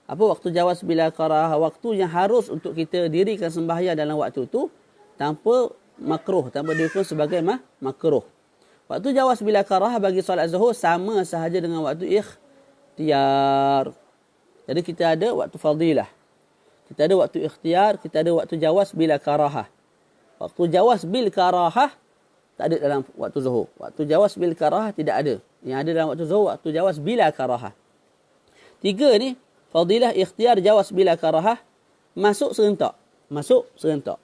Apa waktu jawas bila karahah? Waktu yang harus untuk kita dirikan sembahyang dalam waktu tu tanpa makruh, tanpa dihukum sebagai makruh. Waktu jawas bila karahah bagi solat zuhur sama sahaja dengan waktu ikhtiar. Jadi kita ada waktu fadilah. Kita ada waktu ikhtiar, kita ada waktu jawas bila karahah. Waktu jawas bil karahah tak ada dalam waktu zuhur. Waktu jawas bil karahah tidak ada. Yang ada dalam waktu zuhur, waktu jawas bila karahah. 3 ni, fadilah, ikhtiar, jawas bila karahah, masuk serentak. Masuk serentak,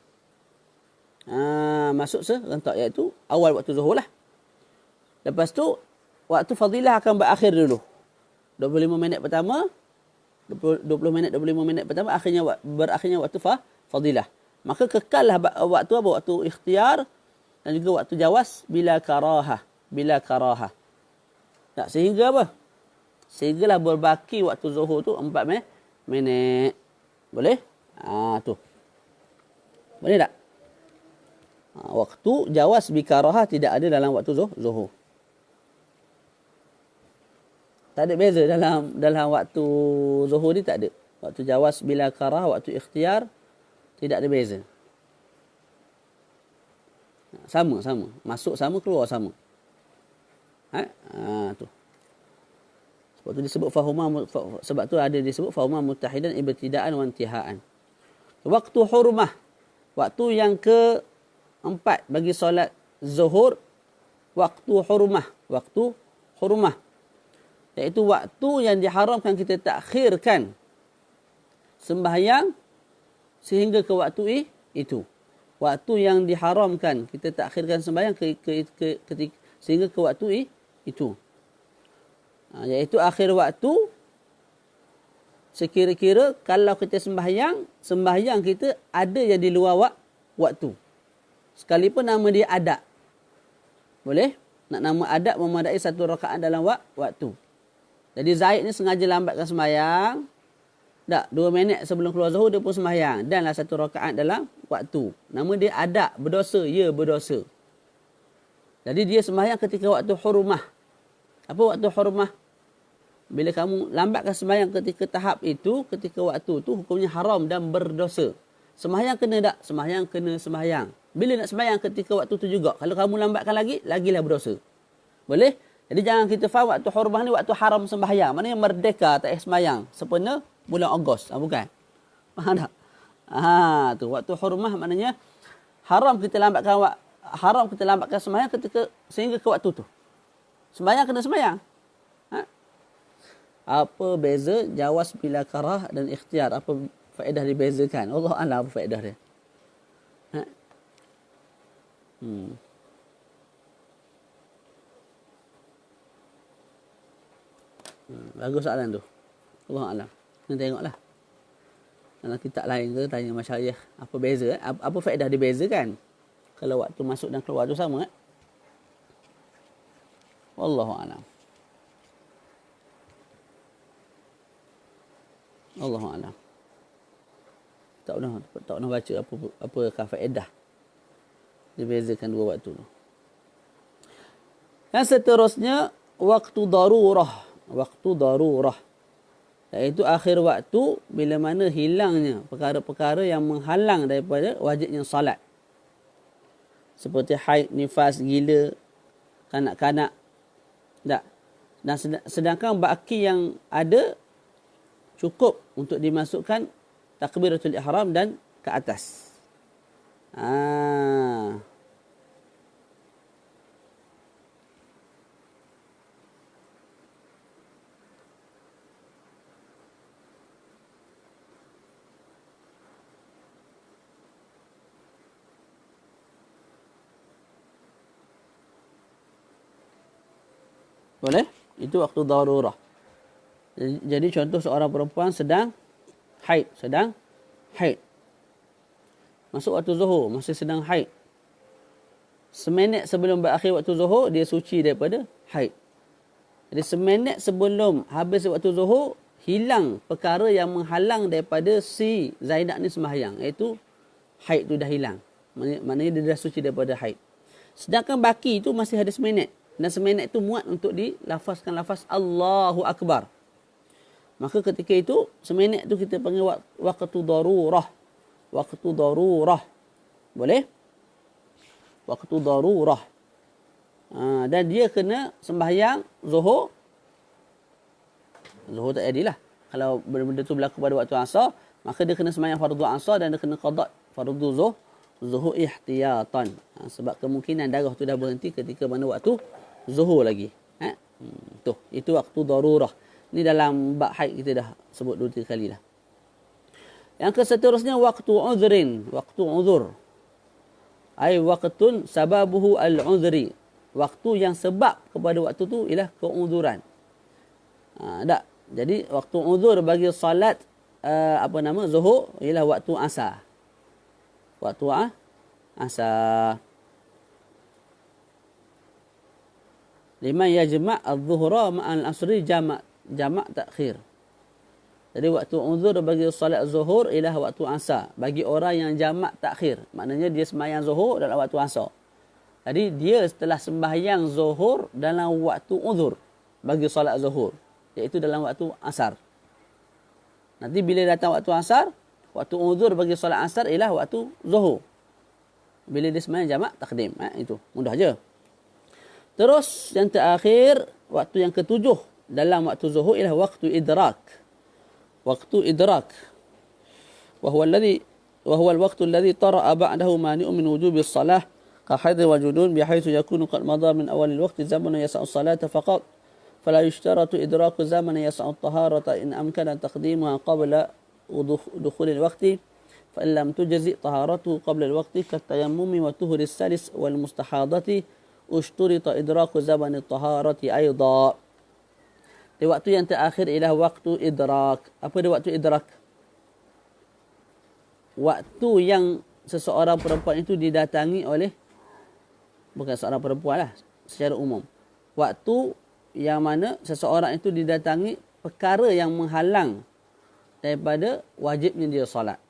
iaitu awal waktu zuhur lah. Lepas tu, waktu fadilah akan berakhir dulu. 25 minit pertama, 25 minit pertama, berakhirnya waktu fadilah. Maka kekallah waktu apa? Waktu ikhtiar dan juga waktu jawas bila karahah. Tak, sehingga apa? Sehinggalah berbaki waktu zuhur tu 4 minit. Boleh? Tu. Boleh tak? Waktu jawas bikarahah tidak ada dalam waktu zuhur. Tak ada beza dalam waktu zuhur ni, tak ada. Waktu jawas bila karah, waktu ikhtiar, tidak ada beza. Sama. Masuk sama, keluar sama. Tu. Sebab tu disebut fahuma muttahidan ibtidaan wa intihaan. Waktu hurmah. Waktu yang keempat bagi solat zuhur, waktu hurmah. Iaitu waktu yang diharamkan kita takhirkan sembahyang sehingga ke waktu itu. Waktu yang diharamkan kita takhirkan sembahyang sehingga ke waktu itu. Iaitu akhir waktu, sekira-kira kalau kita sembahyang kita ada yang di luar waktu. Sekalipun nama dia adab. Boleh? Nak nama adab memadai 1 rakaat dalam waktu. Jadi Zaid ni sengaja lambatkan sembahyang. 2 minit sebelum keluar zuhur dia pun sembahyang. Danlah 1 rakaat dalam waktu. Nama dia adab, berdosa. Ya, berdosa. Jadi dia sembahyang ketika waktu hurmah. Apa waktu hurmah? Bila kamu lambatkan sembahyang ketika tahap itu, ketika waktu tu, hukumnya haram dan berdosa. Sembahyang kena tak? Sembahyang kena sembahyang. Bila nak sembahyang ketika waktu tu juga? Kalau kamu lambatkan lagilah berdosa. Boleh? Jadi jangan kita faham waktu hurmah ni waktu haram sembahyang. Maknanya merdeka tak sembahyang sempena bulan Ogos. Bukan. Faham tak? Tu waktu hurmah maknanya haram kita lambatkan sembahyang ketika sehingga ke waktu tu. Sembahyang kena sembahyang. Apa beza jawas bila karah dan ikhtiar? Apa faedah dibezakan? Allah Alam apa faedah dia? Bagus soalan tu. Allah Alam. Kita tengoklah. Dalam kitab lain ke tanya masyayikh apa beza, apa faedah dia beza kan? Kalau waktu masuk dan keluar tu sama. Wallahu a'lam. Allahu a'lam. Tak pernah baca apa faedah dia bezakan dua waktu tu. Yang seterusnya waktu darurah. Waktu darurah. Iaitu akhir waktu bila mana hilangnya perkara-perkara yang menghalang daripada wajibnya salat. Seperti haid, nifas, gila, kanak-kanak. Tak. Dan sedangkan baki yang ada cukup untuk dimasukkan takbiratul ihram dan ke atas. Boleh? Itu waktu darurah. Jadi contoh seorang perempuan sedang haid. Masuk waktu zuhur, masih sedang haid. Seminit sebelum berakhir waktu zuhur, dia suci daripada haid. Jadi seminit sebelum habis waktu zuhur, hilang perkara yang menghalang daripada si Zainab ni sembahyang. Iaitu haid tu dah hilang. Maknanya dia dah suci daripada haid. Sedangkan baki tu masih ada seminit. Dan seminit tu muat untuk dilafazkan lafaz Allahu Akbar. Maka ketika itu, seminit tu kita panggil waktu darurah. Waktu darurah. Boleh? Waktu darurah. Dan dia kena sembahyang zuhur. Zuhur tak jadilah. Kalau benda-benda tu berlaku pada waktu asar, maka dia kena sembahyang fardu asar dan dia kena qada fardu zuhur ihtiyatan. Sebab kemungkinan darah tu dah berhenti ketika mana waktu zuhur lagi. Itu waktu darurah. Ini dalam bab haid kita dah sebut 2-3 kali dah. Yang seterusnya waktu uzrin. Waktu uzur. Ai waqtun sababuhu al-uzri. Waktu yang sebab kepada waktu tu ialah keuzuran. Tak. Jadi waktu uzur bagi salat zuhur ialah waktu asar. Waktu asar. Liman yajma' adh-dhuhra ma'al asri jamak takhir. Jadi waktu uzur bagi salat zuhur ialah waktu asar. Bagi orang yang jamak takhir. Maknanya dia sembahyang zuhur dalam waktu asar. Jadi dia setelah sembahyang zuhur dalam waktu uzur bagi salat zuhur. Iaitu dalam waktu asar. Nanti bila datang waktu asar, waktu uzur bagi salat asar ialah waktu zuhur. Bila dia sembahyang jamak takdim. Itu mudah je. Terus yang terakhir, waktu yang ketujuh dalam waktu zuhur ialah waktu idrak. Waktu idrak. Wahuwa al-waktu alladhi tara'a ba'dahu mani'un min wujubi as-salah كحيض وجنون بحيث يكون قد مضى من أول الوقت زمن يسع الصلاة فقط فلا يشترط إدراك زمن يسع الطهارة إن أمكن تقديمها قبل دخول الوقت فإن لم تجزئ طهارته قبل الوقت كالتيمم وطهر السلس والمستحاضة اشترط إدراك زمن الطهارة أيضا. Di waktu yang terakhir ialah waktu idrak. Apa dia waktu idrak? Waktu yang seseorang perempuan itu didatangi oleh, bukan seorang perempuan lah, secara umum. Waktu yang mana seseorang itu didatangi perkara yang menghalang daripada wajibnya dia solat.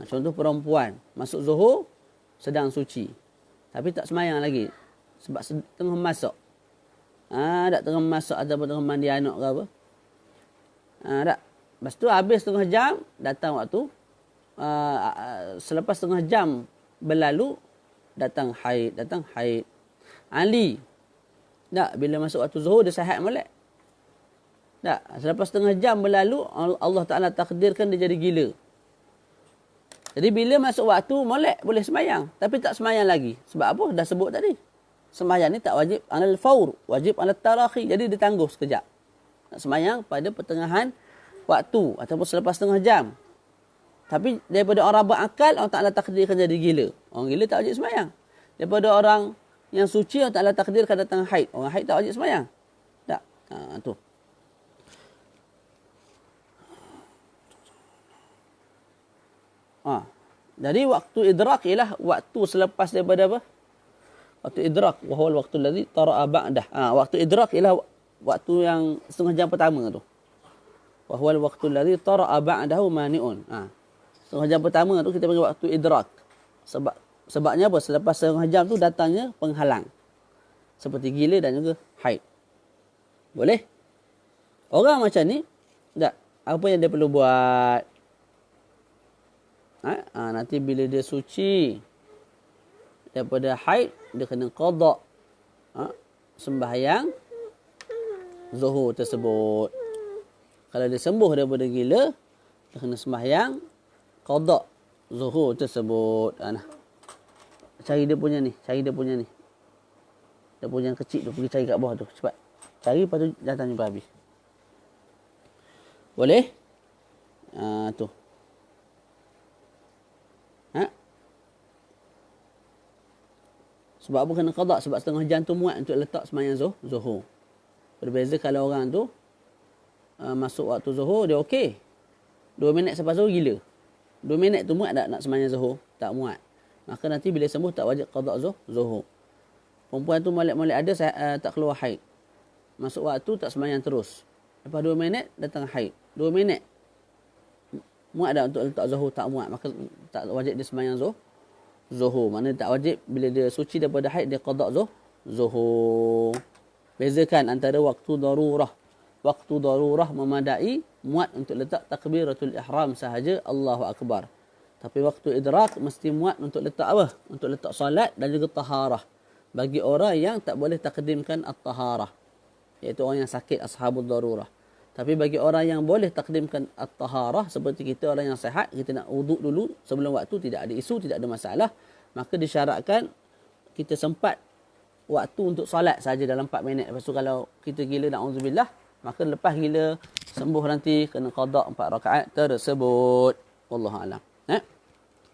Contoh perempuan, masuk zuhur, sedang suci. Tapi tak semayang lagi. Sebab tengah masak. Tak tengah masak ataupun tengah mandi anak ke apa. Tak. Lepas tu habis setengah jam, datang waktu. Selepas setengah jam berlalu, datang haid. Ali. Tak, bila masuk waktu zuhur, dia sihat molek. Tak, selepas setengah jam berlalu, Allah Ta'ala takdirkan dia jadi gila. Jadi bila masuk waktu, molek boleh semayang. Tapi tak semayang lagi. Sebab apa? Dah sebut tadi. Semayang ni tak wajib alal faur. Wajib alal tarakhi. Jadi dia tangguh sekejap. Nak semayang pada pertengahan waktu. Ataupun selepas setengah jam. Tapi daripada orang berakal, Allah Ta'ala takdirkan jadi gila. Orang gila tak wajib semayang. Daripada orang yang suci, Allah Ta'ala takdirkan datang haid. Orang haid tak wajib semayang. Tak. Tu. Jadi waktu idrak ialah waktu selepas daripada apa? Waktu idrak, wa huwa al-waqtu alladhi tara'a ba'dah. Waktu idrak ialah waktu yang setengah jam pertama tu. Wa huwa al-waqtu alladhi tara'a ba'dahu mani'un. Setengah jam pertama tu kita panggil waktu idrak. Sebabnya apa? Selepas setengah jam tu datangnya penghalang. Seperti gila dan juga haid. Boleh? Orang macam ni, tak, apa yang dia perlu buat? Nanti bila dia suci daripada haid, dia kena qada sembahyang zuhur tersebut. Kalau dia sembuh daripada gila, dia kena sembahyang qada zuhur tersebut. Cari dia punya ni. Dia punya yang kecil tu. Pergi cari kat bawah tu. Cepat. Cari, lepas tu datang jumpa habis. Boleh? Tu. Sebab apa kena qada? Sebab setengah jam tu muat untuk letak sembahyang zuhur. Berbeza kalau orang tu masuk waktu zuhur, dia okey. 2 minit selepas zuhur gila. 2 minit tu muat tak nak sembahyang zuhur? Tak muat. Maka nanti bila sembuh tak wajib qada zuhur. Perempuan tu molek-molek ada tak keluar haid. Masuk waktu tak sembahyang terus. Lepas 2 minit datang haid. 2 minit. Muat tak untuk letak zuhur? Tak muat. Maka tak wajib dia sembahyang zuhur. Mana tak wajib bila dia suci daripada haid dia qada zuhur. Bezakan antara waktu darurah. Waktu darurah memadai muat untuk letak takbiratul ihram sahaja, Allahu akbar. Tapi waktu idrak mesti muat untuk letak apa? Untuk letak salat dan juga taharah. Bagi orang yang tak boleh takdimkan at-taharah, iaitu orang yang sakit, ashabul darurah. Tapi bagi orang yang boleh takdimkan at-taharah, seperti kita orang yang sihat, kita nak wuduk dulu sebelum waktu, tidak ada isu, tidak ada masalah, maka disyaratkan kita sempat waktu untuk solat saja dalam 4 minit. Lepas tu kalau kita gila, na'udzubillah, maka lepas gila sembuh nanti kena qada 4 rakaat tersebut. Wallahu a'lam.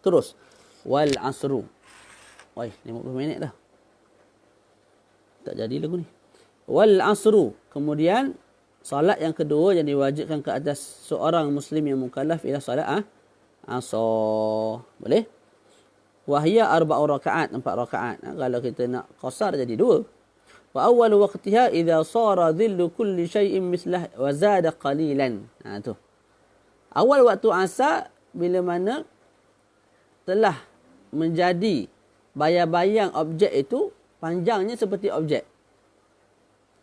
Terus wal asru. 50 minit dah. Tak jadi lagu ni. Wal asru. Kemudian salat yang kedua yang diwajibkan ke atas seorang muslim yang mukallaf ialah salat asar. Boleh? Wahia 4 rakaat, 4 rakaat. Kalau kita nak qasar jadi 2. Wa awwal waqtiha idza sara dhillu kulli shay'in mislah wa zada qalilan. Tu. Awal waktu asar bila mana telah menjadi bayang-bayang objek itu panjangnya seperti objek.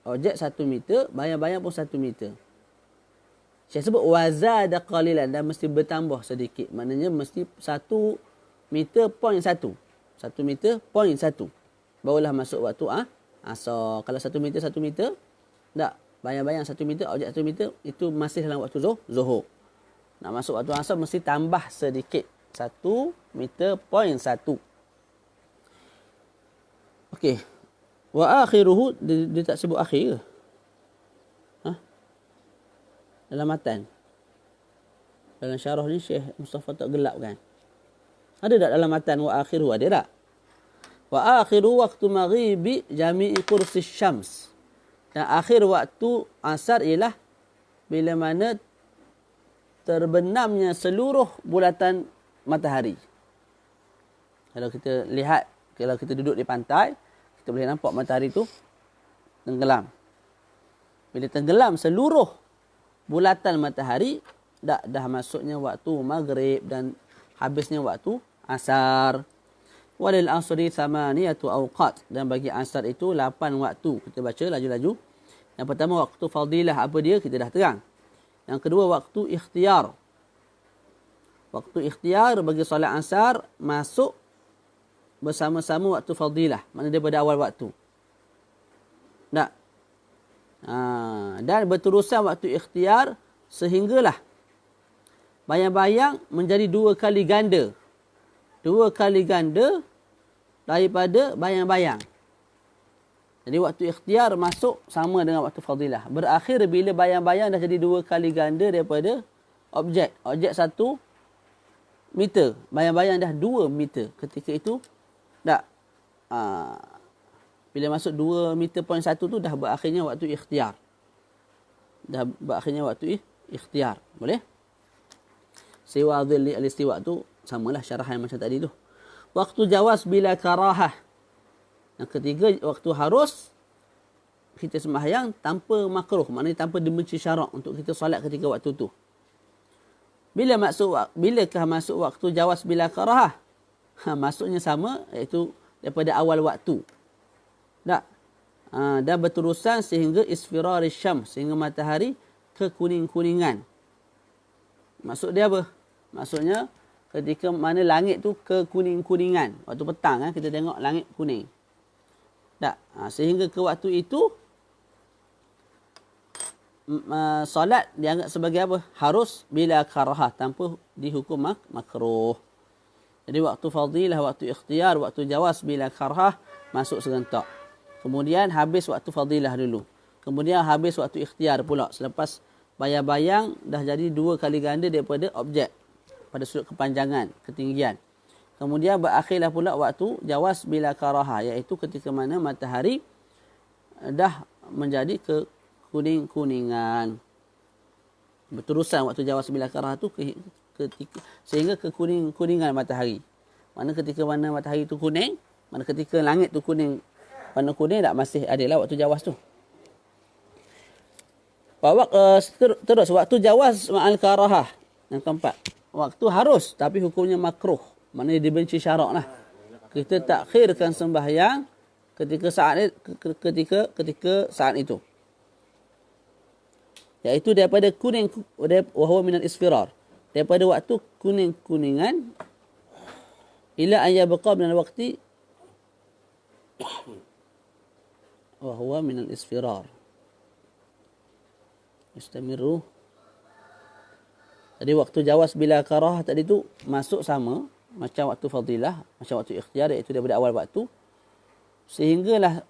Objek 1 meter, bayang-bayang pun 1 meter. Saya sebut wazada qalilan, dan mesti bertambah sedikit. Maknanya mesti 1 meter point 1. 1 meter point 1. Barulah masuk waktu asar. Kalau 1 meter 1 meter, tak. Bayang-bayang 1 meter, objek 1 meter, itu masih dalam waktu zuhur. Nak masuk waktu asar mesti tambah sedikit. 1 meter point 1. Okey. Wa akhiruhu, dia tak sebut akhir ke? Dalam matan. Dalam syarah ni Syekh Mustafa tak gelap kan? Ada tak dalam matan wa akhiruhu? Ada tak? Wa akhiru waktu maghribi jami'i kursi syams. Dan akhir waktu asar ialah bila mana terbenamnya seluruh bulatan matahari. Kalau kita lihat, kalau kita duduk di pantai, kita boleh nampak matahari tu tenggelam. Bila tenggelam seluruh bulatan matahari, dah masuknya waktu maghrib dan habisnya waktu asar. Walil asri thamaniyatu awqat, dan bagi asar itu 8 waktu. Kita baca laju-laju. Yang pertama waktu fadilah, apa dia? Kita dah terang. Yang kedua waktu ikhtiar. Waktu ikhtiar bagi solat asar masuk bersama-sama waktu fadilah. Maknanya daripada awal waktu. Tak? Dan berterusan waktu ikhtiar sehinggalah bayang-bayang menjadi 2 kali ganda. 2 kali ganda daripada bayang-bayang. Jadi waktu ikhtiar masuk sama dengan waktu fadilah. Berakhir bila bayang-bayang dah jadi 2 kali ganda daripada objek. Objek 1 meter. Bayang-bayang dah 2 meter. Ketika itu, tak. Bila masuk 2 meter point 1 tu, dah berakhirnya waktu ikhtiar. Dah berakhirnya waktu ikhtiar. Boleh? siwa dhilli al-istiwa tu samalah syarahan macam tadi tu. Waktu jawaz bila karahah. Yang ketiga, waktu harus kita sembahyang tanpa makruh, maknanya tanpa dibenci syarak untuk kita solat ketika waktu tu. Bilakah masuk waktu jawaz bila karahah? Masuknya sama, iaitu daripada awal waktu. Tak? Dan berterusan sehingga isfirar syams, sehingga matahari kekuning-kuningan. Maksud dia apa? Maksudnya ketika mana langit tu kekuning-kuningan. Waktu petang kita tengok langit kuning. Tak? Sehingga ke waktu itu solat dianggap sebagai apa? Harus bila karahah, tanpa dihukum makruh. Jadi waktu fadilah, waktu ikhtiar, waktu jawaz bila karahah masuk serentak. Kemudian habis waktu fadilah dulu. Kemudian habis waktu ikhtiar pula. Selepas bayang-bayang dah jadi 2 kali ganda daripada objek pada sudut kepanjangan, ketinggian. Kemudian berakhirlah pula waktu jawaz bila karahah, iaitu ketika mana matahari dah menjadi kuning-kuningan. Berterusan waktu jawaz bila karahah tu sehingga kekuning-kuningan matahari. Mana ketika mana matahari tu kuning, mana ketika langit tu kuning, warna kuning tak masih adalah waktu jawaz tu. Terus waktu jawaz ma'al karahah. Yang keempat, waktu harus tapi hukumnya makruh, maknanya dibenci syarak lah. Kita takhirkan sembahyang ketika saat itu. Iaitu daripada kuning, wa huwa minal isfirar, daripada waktu kuning-kuningan ila an yabqa min al-waqti wa huwa min al-isfirar istamiru. Jadi waktu jawaz bila karahah tadi tu masuk sama macam waktu fadilah, macam waktu ikhtiar, iaitu daripada awal waktu sehinggalah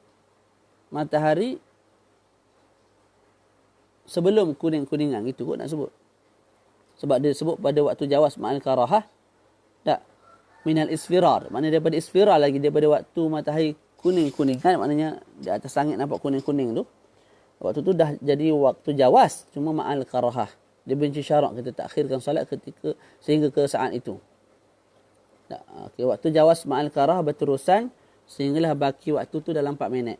matahari sebelum kuning-kuningan, gitu kot nak sebut. Sebab dia sebut pada waktu jawaz ma'al karahah, tak, minal isfirar, maknanya daripada isfirar lagi, daripada waktu matahari kuning-kuningan, maknanya di atas langit nampak kuning-kuning tu. Waktu tu dah jadi waktu jawaz, cuma ma'al karahah. Dia benci syarak kita takhirkan solat ketika sehingga ke saat itu. Tak, okay, waktu jawaz ma'al karahah berterusan sehinggalah baki waktu tu dalam 4 minit.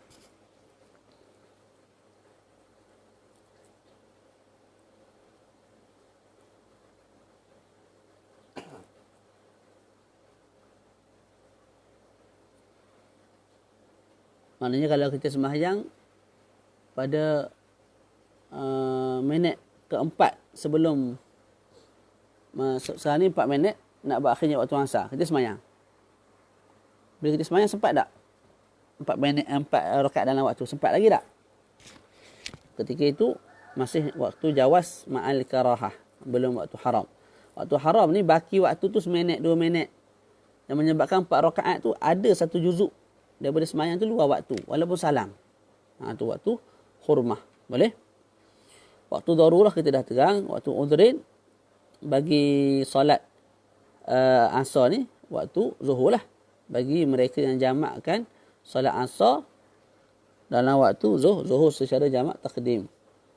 Maknanya kalau kita sembahyang pada minit keempat sebelum sekarang ni 4 minit nak berakhirnya waktu asar, kita sembahyang. Bila kita sembahyang sempat tak? 4 minit, 4 rakaat dalam waktu, sempat lagi tak? Ketika itu masih waktu jawaz ma'al karahah, belum waktu haram. Waktu haram ni baki waktu tu 1 minit, 2 minit. Yang menyebabkan 4 rakaat tu ada 1 juzuk daripada sembahyang tu luar waktu, walaupun salam. Tu waktu hurmah. Boleh? Waktu darurah kita dah terang. Waktu udhrin bagi solat asar ni, waktu zuhur lah. Bagi mereka yang jamakkan solat asar dalam waktu zuhur secara jamak takdim.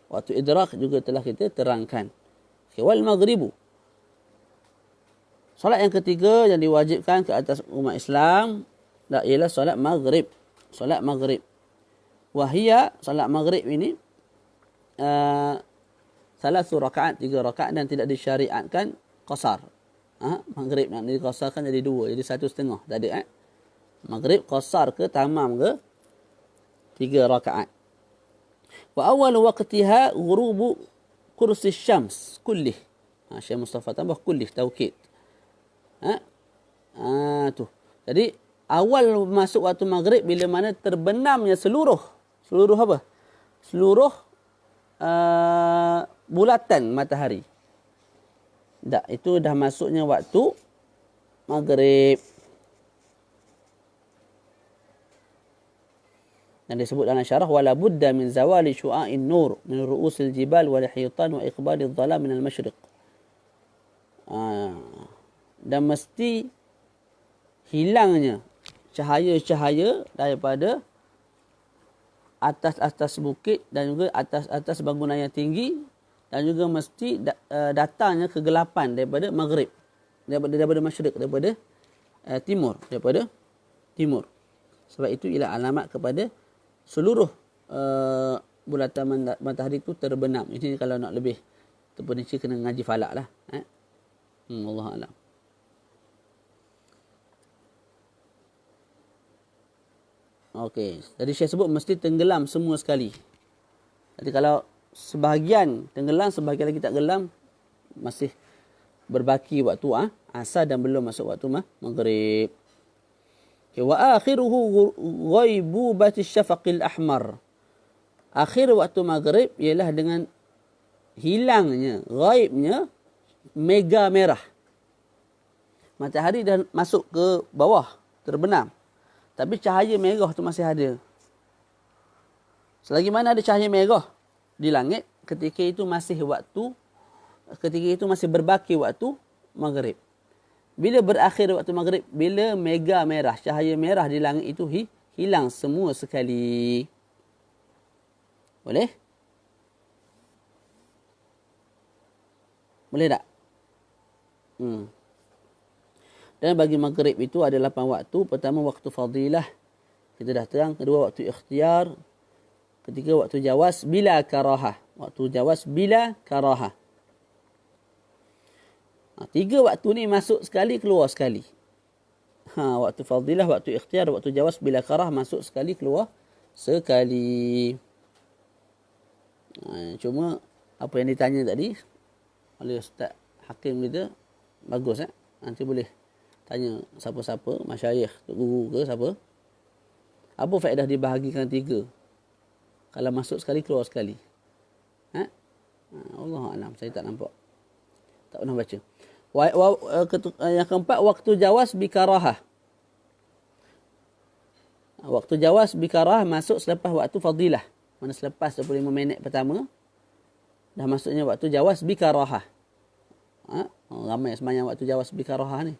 Waktu idrak juga telah kita terangkan. Okay, wal maghribu. Solat yang ketiga yang diwajibkan ke atas umat Islam ialah solat maghrib. Solat maghrib. Wahia, solat maghrib ini salasu rakaat, 3 rakaat, dan tidak disyariatkan qasar. Maghrib nak diqasarkan jadi 2, jadi 1.5 tadi. Maghrib qasar ke tamam ke 3 rakaat. Wa awal waqtiha ghurubu kursi syams kullih. Syekh Mustafa tambah kullih taukid. Tu. Jadi awal masuk waktu maghrib bila mana terbenamnya seluruh apa? Seluruh bulatan matahari. Tak, itu dah masuknya waktu maghrib. Dan disebut dalam syarah wala budda min zawali syu'a'in nur min ru'usil jibal wal hitan wa iqbalidh dhalam min al-masyriq. Dan mesti hilangnya cahaya-cahaya daripada atas-atas bukit dan juga atas-atas bangunan yang tinggi dan juga mesti datangnya kegelapan daripada maghrib, daripada masyriq, daripada timur, daripada timur. Sebab itu ialah alamat kepada seluruh bulatan matahari itu terbenam. Ini kalau nak lebih terperinci kena ngaji falak lah. Allah alam. Okey, jadi saya sebut mesti tenggelam semua sekali. Jadi kalau sebahagian tenggelam, sebahagian lagi tak tenggelam, masih berbaki waktu asar dan belum masuk waktu maghrib. Okay, wa akhiruhu ghaibubati syafaqil ahmar. Akhir waktu maghrib ialah dengan hilangnya, ghaibnya mega merah. Matahari dah masuk ke bawah, terbenam. Tapi cahaya merah tu masih ada. Selagi mana ada cahaya merah di langit, ketika itu masih berbaki waktu maghrib. Bila berakhir waktu maghrib, bila mega merah, cahaya merah di langit itu hilang semua sekali. Boleh? Boleh tak? Dan bagi maghrib itu ada 8 waktu. Pertama, waktu fadilah. Kita dah terang. Kedua, waktu ikhtiar. Ketiga, waktu jawaz bila karahah. Waktu jawaz bila karahah. 3 waktu ni masuk sekali, keluar sekali. Waktu fadilah, waktu ikhtiar, waktu jawaz bila karah masuk sekali, keluar sekali. Cuma apa yang ditanya tadi oleh Ustaz Hakim kita bagus. Nanti boleh tanya siapa-siapa, masyayikh, guru ke siapa. Apa faedah dibahagikan 3? Kalau masuk sekali, keluar sekali. Allah alam, saya tak nampak. Tak pernah baca. Yang keempat, waktu jawaz bikarahah. Waktu jawaz bikarahah masuk selepas waktu fadilah. Mana selepas 25 minit pertama, dah masuknya waktu jawaz bikarahah. Ramai semayang waktu jawaz bikarahah ni.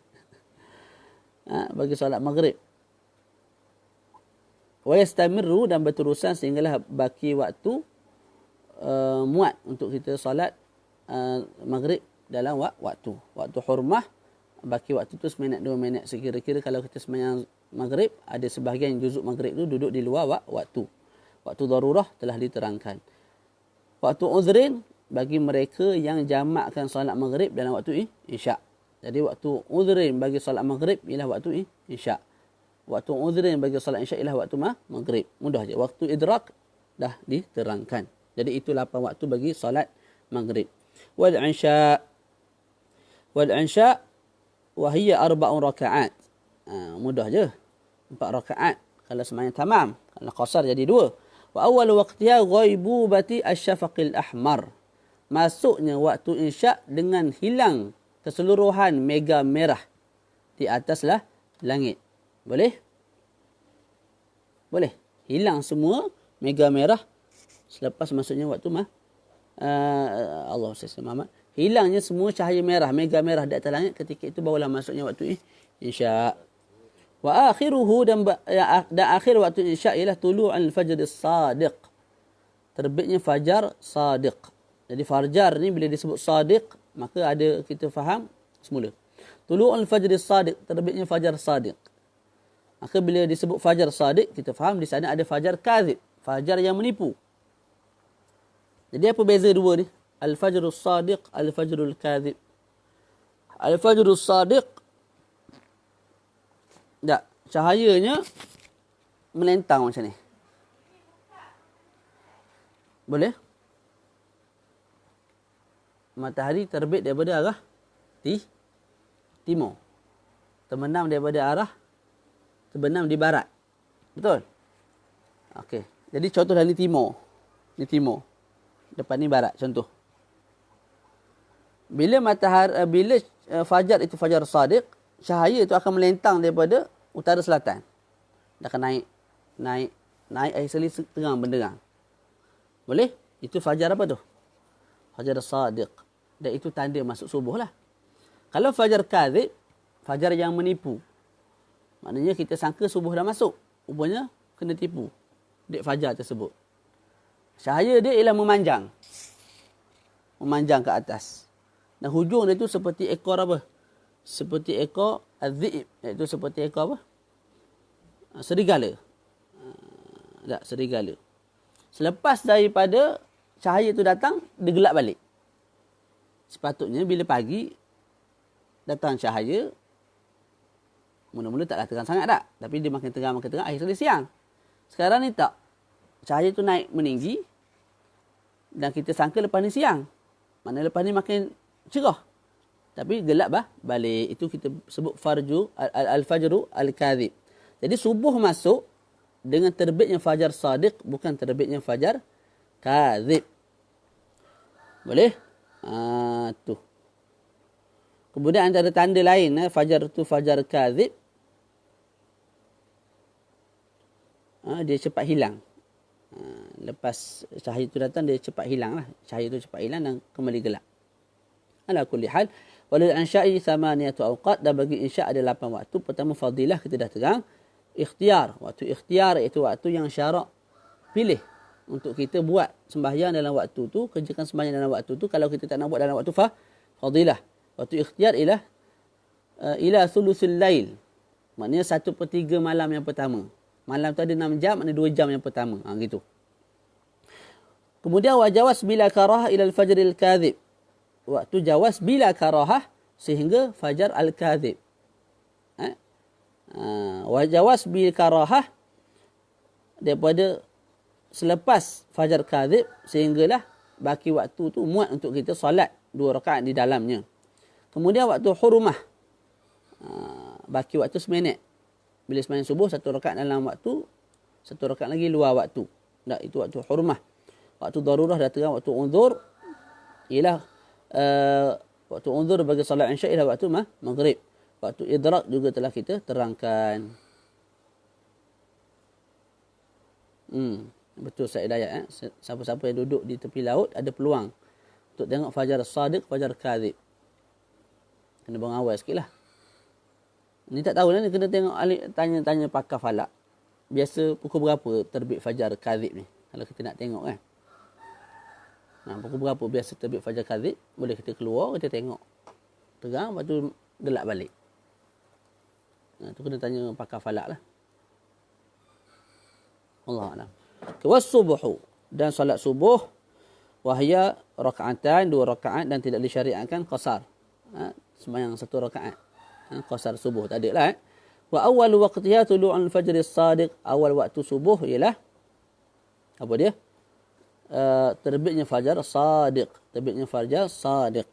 Bagi solat maghrib. Wa yastamirru, dan berterusan sehinggalah baki waktu muat untuk kita solat maghrib dalam waktu hurmah. Baki waktu tu seminit 2 minit. Sekira-kira kalau kita semayang maghrib, ada sebahagian juzuk maghrib tu duduk di luar waktu. Waktu darurah telah diterangkan. Waktu uzrin bagi mereka yang jamakkan solat maghrib dalam waktu isyak. Jadi waktu uzrin bagi solat maghrib ialah waktu isyak. Waktu uzrin bagi solat isyak ialah waktu maghrib. Mudah je. Waktu idrak dah diterangkan. Jadi itu 8 waktu bagi solat maghrib. Wal isya wa hiya 4 rakaat. Mudah je. 4 rakaat kalau sembahyang tamam. Kalau qasar jadi 2. Wa awal waqtiha ghaibubati asy-syafaqil ahmar. Masuknya waktu isyak dengan hilang keseluruhan mega merah di ataslah langit. Boleh? Boleh. Hilang semua mega merah selepas masuknya waktu Allah Muhammad. Hilangnya semua cahaya merah, mega merah di atas langit, ketika itu barulah masuknya waktu isyak. Wa akhiruhu, dan akhir waktu isyak ialah tulu'ul fajr as-sadiq. Terbitnya fajar sadiq. Jadi fajar ni bila disebut sadiq, maka ada kita faham semula. Tulu'ul fajr as-sadiq, terbitnya fajar sadiq. Maka bila disebut fajar sadiq, kita faham di sana ada fajar kadzib, fajar yang menipu. Jadi apa beza dua ni? Al-fajrus sadiq, al-fajrul kadzib. Al-fajrus sadiq, tak, cahayanya melentang macam ni. Boleh? Matahari terbit daripada arah timur. Terbenam di barat. Betul? Okey. Jadi contoh dah ni timur. Ni timur. Depan ni barat contoh. Bila fajar itu fajar sadiq, cahaya itu akan melentang daripada utara selatan. Dia akan naik air seli terang benderang. Boleh? Itu fajar apa tu? Fajar sadiq. Dan itu tanda masuk subuh lah. Kalau fajar kadzib, fajar yang menipu. Maknanya kita sangka subuh dah masuk. Rupanya kena tipu. Dek fajar tersebut. Cahaya dia ialah memanjang. memanjang ke atas. Dan hujung dia tu seperti ekor apa? Seperti ekor az-zi'ib, iaitu seperti ekor apa? Serigala. Tak, serigala. Selepas daripada cahaya tu datang, dia gelap balik. Sepatutnya bila pagi datang cahaya, mula-mula taklah terang sangat tak. Tapi dia makin terang, akhirnya dia siang. Sekarang ni tak. Cahaya tu naik meninggi dan kita sangka lepas ni siang. Mana lepas ni makin cerah. Tapi gelap balik. Itu kita sebut al-fajru al-kadhib. Jadi subuh masuk dengan terbitnya fajar sadiq, bukan terbitnya fajar kadhib. Boleh? Tu. Kemudian antara tanda lain, fajar tu fajar kadhib, dia cepat hilang. Lepas cahaya itu datang, dia cepat hilang lah. Cahaya itu cepat hilang dan kembali gelap. Ala kulli hal, walil ansya'i thamaniyatu awqat, dan bagi insya' ada 8 waktu. Pertama fadilah, kita dah terang. Ikhtiar. Waktu ikhtiar iaitu waktu yang syarak pilih untuk kita buat sembahyang dalam waktu tu, kerjakan sembahyang dalam waktu tu. Kalau kita tak nak buat dalam waktu fadilah. Waktu ikhtiar ialah ila thuluthil lail. Maknanya 1/3 malam yang pertama. Malam tu ada 6 jam, ada 2 jam yang pertama. Gitu. Kemudian wajawas bila karahah ila al-fajr al-kadhib. Waktu jawas bila karahah sehingga fajar al-kadhib. Wajawas bila karahah daripada selepas fajar kadhib sehinggalah baki waktu tu muat untuk kita solat 2 rakaat di dalamnya. Kemudian waktu hurmah, baki waktu seminit. Bila sembahyang subuh 1 rakaat dalam waktu, 1 rakaat lagi luar waktu. Tak, itu waktu hurmah. Waktu darurah dah terang, waktu unzur ialah waktu unzur bagi salat isya ialah waktu maghrib. Waktu idrak juga telah kita terangkan. Betul Syed Hidayat. Siapa-siapa yang duduk di tepi laut ada peluang untuk tengok fajar sadiq, fajar kadhib. Kena bangun awal sikit lah. Ni tak tahu lah, ni kena tengok tanya-tanya pakar falak. Biasa pukul berapa terbit fajar kadhib ni? Kalau kita nak tengok kan. Pukul berapa biasa terbit fajar kadhib? Boleh kita keluar, kita tengok. Terang, lepas tu gelap balik. Tu kena tanya pakar falak lah. Allahu'alam. Was-subuhu, dan salat subuh, wahya rakaatan, 2 rakaat, dan tidak disyariatkan qasar. Sembahyang 1 rakaat. Qasar subuh tak ada lah. Wa awwalu waqtiha tulu'ul fajr as-sadiq. Awal waktu subuh ialah apa dia? Terbitnya fajar sadiq. Terbitnya fajar sadiq.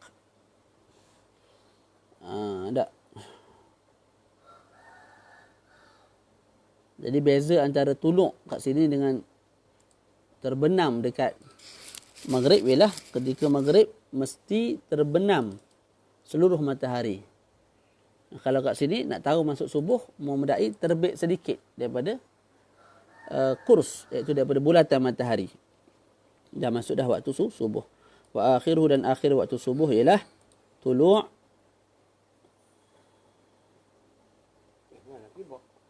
Tak. Jadi beza antara tuluk kat sini dengan terbenam dekat maghrib ialah ketika maghrib mesti terbenam seluruh matahari. Kalau kat sini nak tahu masuk subuh, memedai terbit sedikit daripada kurs, iaitu daripada bulatan matahari. Dah masuk dah waktu subuh. Wa akhiruhu, dan akhir waktu subuh ialah tulu'.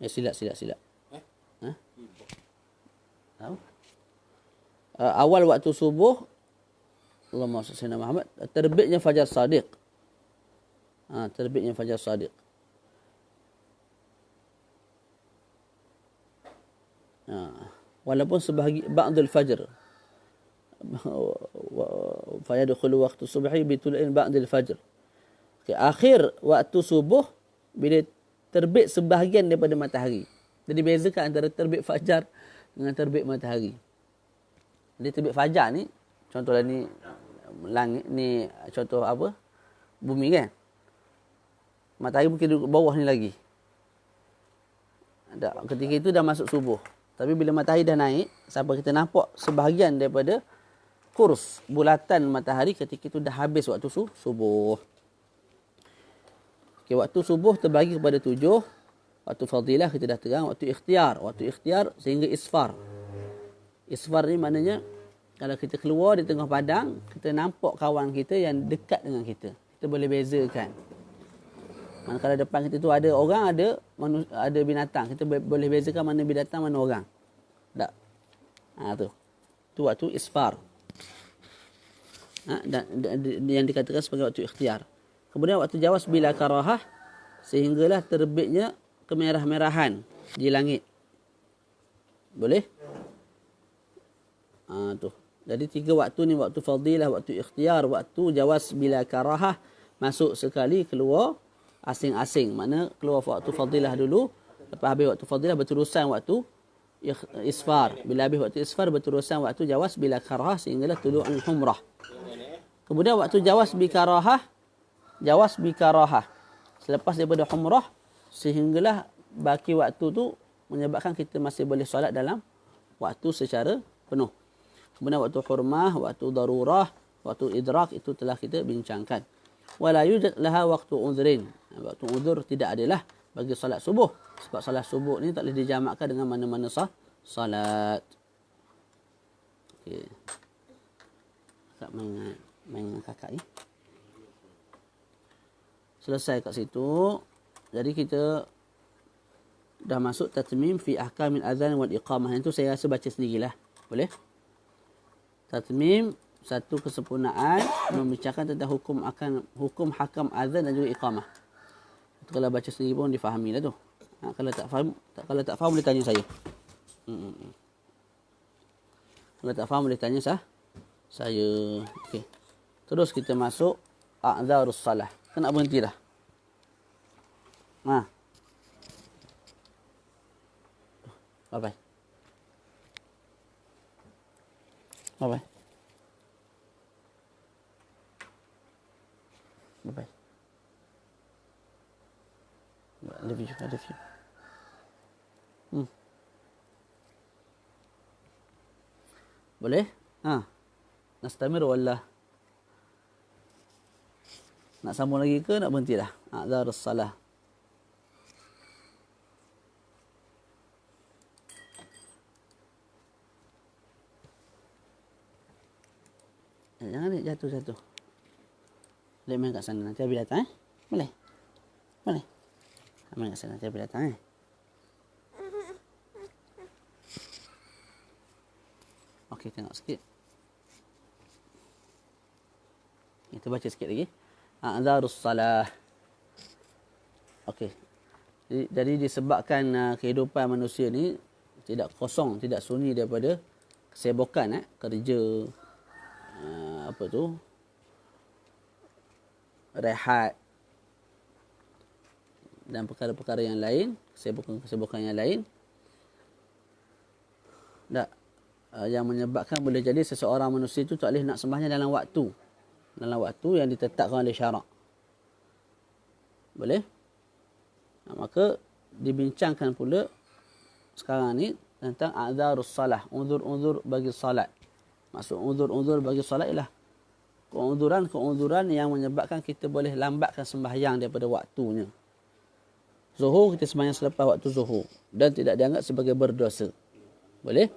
Silap. Tahu? Awal waktu subuh, Allahumma salli ala Muhammad, terbitnya fajar sadiq. Terbitnya fajar sadiq. Walaupun sebahagian ba'dul fajr. Fa yadkhulu waqtu subhi bi tul'in ba'dul fajr. Akhir waktu subuh bila terbit sebahagian daripada matahari. Jadi bezakan antara terbit fajar dengan terbit matahari. Jadi terbit fajar ni, contohlah ni langit ni, contoh apa? Bumi kan? Matahari mungkin duduk bawah ni lagi. Ketika itu dah masuk subuh. Tapi bila matahari dah naik, sampai kita nampak sebahagian daripada kurs bulatan matahari, ketika itu dah habis waktu subuh. Okay, waktu subuh terbagi kepada 7. Waktu fadilah kita dah terang. Waktu ikhtiar. Waktu ikhtiar sehingga isfar. Isfar ni maknanya kalau kita keluar di tengah padang, kita nampak kawan kita yang dekat dengan kita. Kita boleh bezakan. Manakala depan kita tu ada orang, ada binatang. Kita boleh bezakan mana binatang, mana orang. Tak. Tu. Tu waktu isfar. Dan yang dikatakan sebagai waktu ikhtiar. Kemudian waktu jawas bila karahah, sehinggalah terbitnya kemerah-merahan di langit. Boleh? Tu. Jadi 3 waktu ni, waktu fadilah, waktu ikhtiar, waktu jawas bila karahah, masuk sekali, keluar asing-asing. Mana keluar waktu fadilah dulu, lepas habis waktu fadilah berterusan waktu isfar. Bila habis waktu isfar berterusan waktu jawas bila karahah, sehinggalah tulu'ul humrah. Kemudian waktu jawas bi karahah, selepas daripada humrah, sehinggalah baki waktu tu menyebabkan kita masih boleh solat dalam waktu secara penuh. Kemudian waktu hurmah, waktu darurah, waktu idrak, itu telah kita bincangkan. Wala yujad laha waktu uzrin. Waktu uzur tidak adalah bagi solat subuh. Sebab solat subuh ni tak boleh dijamakkan dengan mana-mana solat. Okey. Tak main dengan kakak ni. Selesai kat situ. Jadi kita dah masuk tatmim fi ahkamil azan wal iqamah. Itu saya rasa baca sendirilah. Boleh? Tatmim, satu kesempurnaan membicarakan tentang hukum hakam azan dan juga iqamah. Kalau baca sendiri pun difahami lah tu. Kalau tak faham boleh tanya saya. Kalau tak faham boleh tanya saya. Okey. Terus kita masuk a'dzarus salah. Kena berhenti dah. Bye-bye. Bye-bye. Bye-bye. I love you. Boleh? Nastamir wala? Nak sambung lagi ke nak berhenti dah? A'dzarus salah. Jangan ni jatuh. Boleh main kat sana nanti Abi datang Boleh? Main kat sana nanti Abi datang Okey, tengok sikit. Kita baca sikit lagi. A'dzarus salah. Okey. Jadi disebabkan kehidupan manusia ni tidak kosong, tidak sunyi daripada kesibukan, kerja, rehat dan perkara-perkara yang lain, kesibukan yang lain. Yang menyebabkan boleh jadi seseorang manusia itu tak boleh nak sembahyang dalam waktu yang ditetapkan oleh syarak. Boleh? Maka dibincangkan pula sekarang ni tentang a'dzarus salah, uzur-uzur bagi salat. Maksud uzur-uzur bagi salat ialah keunzuran yang menyebabkan kita boleh lambatkan sembahyang daripada waktunya. Zuhur kita sembahyang selepas waktu zuhur dan tidak dianggap sebagai berdosa. Boleh?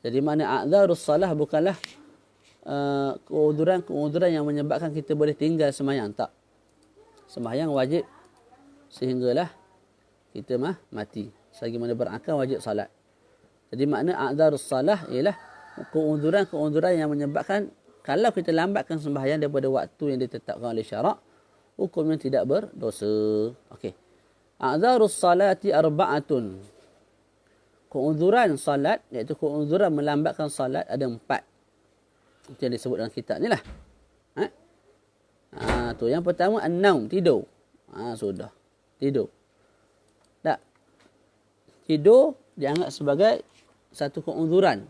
Jadi makna a'dzarus salah bukanlah keunzuran yang menyebabkan kita boleh tinggal sembahyang. Tak. Sembahyang wajib sehinggalah kita mati. Selagi mana berakal wajib salat. Jadi makna a'dzarus salah ialah keunzuran yang menyebabkan kalau kita lambatkan sembahyang daripada waktu yang ditetapkan oleh syarak, hukumnya tidak berdosa. Okey. A'dzarus salati arba'atun. Keunzuran salat, iaitu keunzuran melambatkan salat ada 4. Itu yang disebut dalam kitab ni lah. Tu yang pertama an-naum, tidur. Sudah. Tidur. Tak. Tidur dianggap sebagai satu keunzuran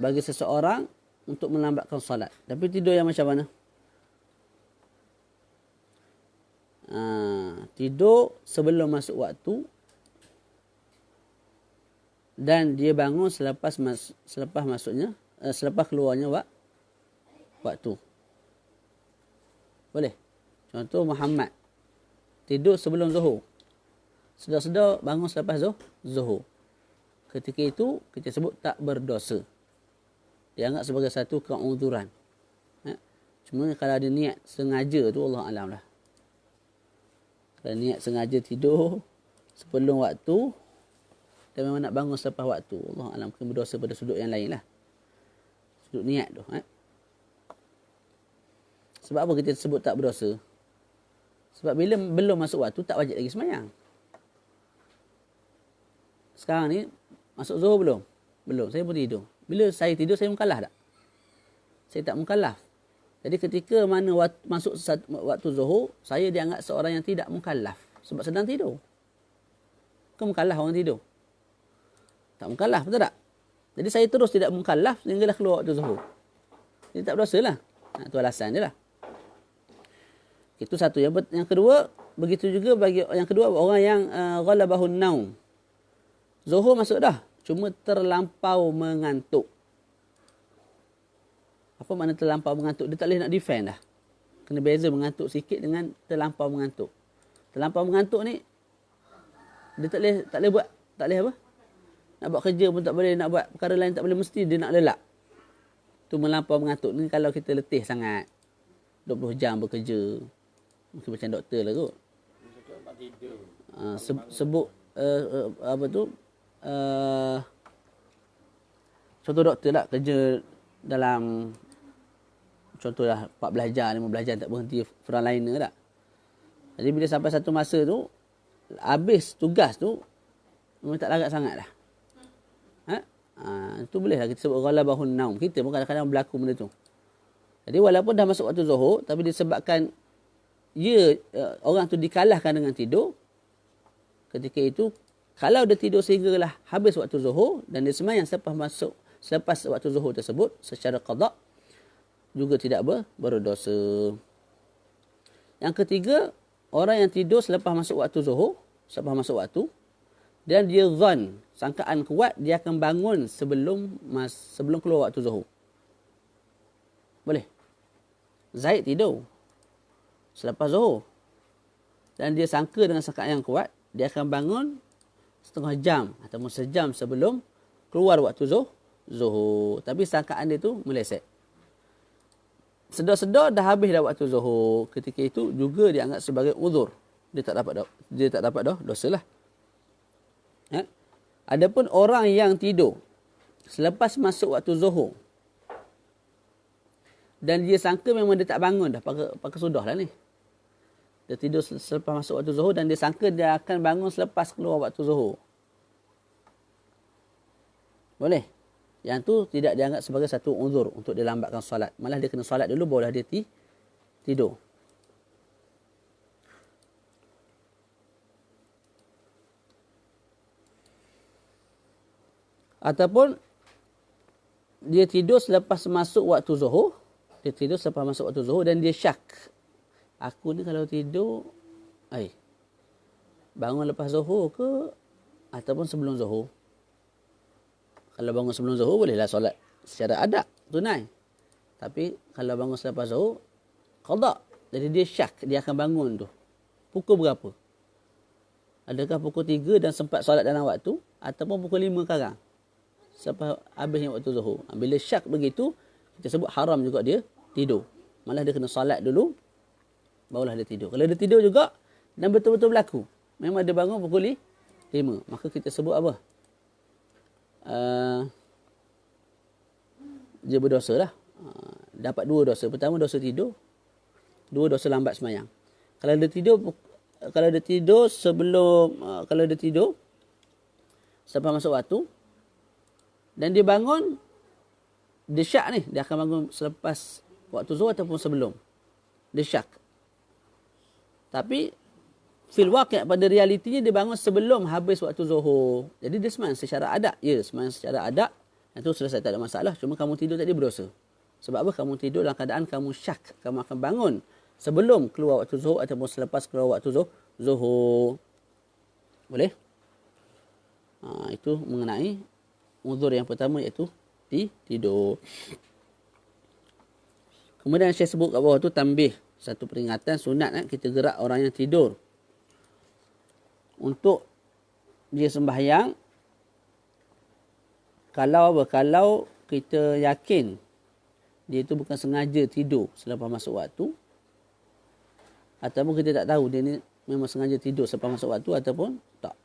bagi seseorang untuk melambatkan salat. Tapi tidur yang macam mana? Tidur sebelum masuk waktu dan dia bangun selepas keluarnya waktu. Boleh? Contoh Muhammad tidur sebelum zuhur. Sedar-sedar bangun selepas zuhur. Ketika itu kita sebut tak berdosa. Dianggap sebagai satu keunzuran. Cuma kalau ada niat sengaja tu Allah alam lah. Kalau niat sengaja tidur sebelum waktu dan memang nak bangun selepas waktu, Allah alam, mungkin berdosa pada sudut yang lain lah. Sudut niat tu. Sebab apa kita sebut tak berdosa? Sebab bila belum masuk waktu, tak wajib lagi sembahyang. Sekarang ni, masuk zuhur belum? Belum, saya pun tidur. Bila saya tidur, saya mukallaf tak? Saya tak mukallaf. Jadi ketika mana masuk waktu zuhur, saya dianggap seorang yang tidak mukallaf. Sebab sedang tidur. Bukan mukallaf orang tidur. Tak mukallaf, betul tak? Jadi saya terus tidak mukallaf sehinggalah keluar waktu zuhur. Jadi tak berdosa lah. Itu alasan dia lah. Itu satu. Yang kedua, begitu juga bagi yang kedua, orang yang ghalabahun naum. Zuhur masuk dah. Cuma terlampau mengantuk. Apa makna terlampau mengantuk? Dia tak boleh nak defend dah. Kena beza mengantuk sikit dengan terlampau mengantuk. Terlampau mengantuk ni, dia tak boleh buat, tak boleh apa? Nak buat kerja pun tak boleh, nak buat perkara lain tak boleh, mesti dia nak lelak. Tu melampau mengantuk ni kalau kita letih sangat. 20 jam bekerja. Mungkin macam doktor lah kot. Sebut, apa tu, contoh doktor lah, kerja dalam, contohlah 14 jam, 15 jam tak berhenti frontliner tak. Jadi bila sampai satu masa tu, habis tugas tu, memang tak larat sangat dah. Itu boleh lah kita sebut ghalabahun naum. Kita pun kadang-kadang berlaku benda tu. Jadi walaupun dah masuk waktu zuhur, tapi disebabkan orang tu dikalahkan dengan tidur, ketika itu, kalau dia tidur sehinggalah habis waktu zuhur, dan dia sembahyang selepas waktu zuhur tersebut, secara qada, juga tidak berdosa. Yang ketiga, orang yang tidur selepas masuk waktu zuhur, selepas masuk waktu, dan dia zon, sangkaan kuat, dia akan bangun sebelum keluar waktu zuhur. Boleh. Zaid tidur selepas zuhur, dan dia sangka dengan sangkaan yang kuat, dia akan bangun setengah jam ataupun sejam sebelum keluar waktu zuhur. Tapi sangkaan dia tu meleset. Sedar-sedar dah habis dah waktu zuhur, ketika itu juga dianggap sebagai uzur. Dia tak dapat dah dosa lah. Adapun orang yang tidur selepas masuk waktu zuhur, dan dia sangka memang dia tak bangun dah, pakai sudah lah ni. Dia tidur selepas masuk waktu zuhur, dan dia sangka dia akan bangun selepas keluar waktu zuhur. Boleh. Yang tu tidak dianggap sebagai satu uzur untuk dia lambatkan solat. Malah dia kena solat dulu, barulah dia tidur. Ataupun dia tidur selepas masuk waktu zuhur. Dia tidur selepas masuk waktu zuhur dan dia syak. Aku ni kalau tidur, bangun lepas zuhur ke ataupun sebelum zuhur? Kalau bangun sebelum zuhur, bolehlah solat secara adab, tunai. Tapi kalau bangun selepas zuhur, qada. Jadi dia syak, dia akan bangun tu. Pukul berapa? Adakah pukul 3 dan sempat solat dalam waktu, ataupun pukul 5 sekarang? Sampai habisnya waktu zuhur. Bila syak begitu, kita sebut haram juga dia tidur. Malah dia kena solat dulu, barulah dia tidur. Kalau dia tidur juga, dan betul-betul berlaku, memang dia bangun pukul 5, maka kita sebut apa? Dia berdosa lah. Dapat 2 dosa. Pertama, dosa tidur. 2, dosa lambat sembahyang. Kalau dia tidur sebelum, kalau dia tidur sampai masuk waktu, dan dia bangun, dia syak ni, dia akan bangun selepas waktu zuhur ataupun sebelum. Dia syak. Tapi fil waqi', pada realitinya dia bangun sebelum habis waktu zuhur. Jadi dia sembahyang secara adab. Ya, sembahyang secara adab. Itu selesai, tak ada masalah. Cuma kamu tidur tadi berdosa. Sebab apa? Kamu tidur dalam keadaan kamu syak. Kamu akan bangun sebelum keluar waktu zuhur ataupun selepas keluar waktu zuhur. Boleh? Itu mengenai uzur yang pertama, iaitu tidur. Kemudian saya sebut kat bawah tu tambih, satu peringatan sunat kita gerak orang yang tidur untuk dia sembahyang. Kalau kita yakin dia itu bukan sengaja tidur selepas masuk waktu, ataupun kita tak tahu dia ni memang sengaja tidur selepas masuk waktu ataupun tak,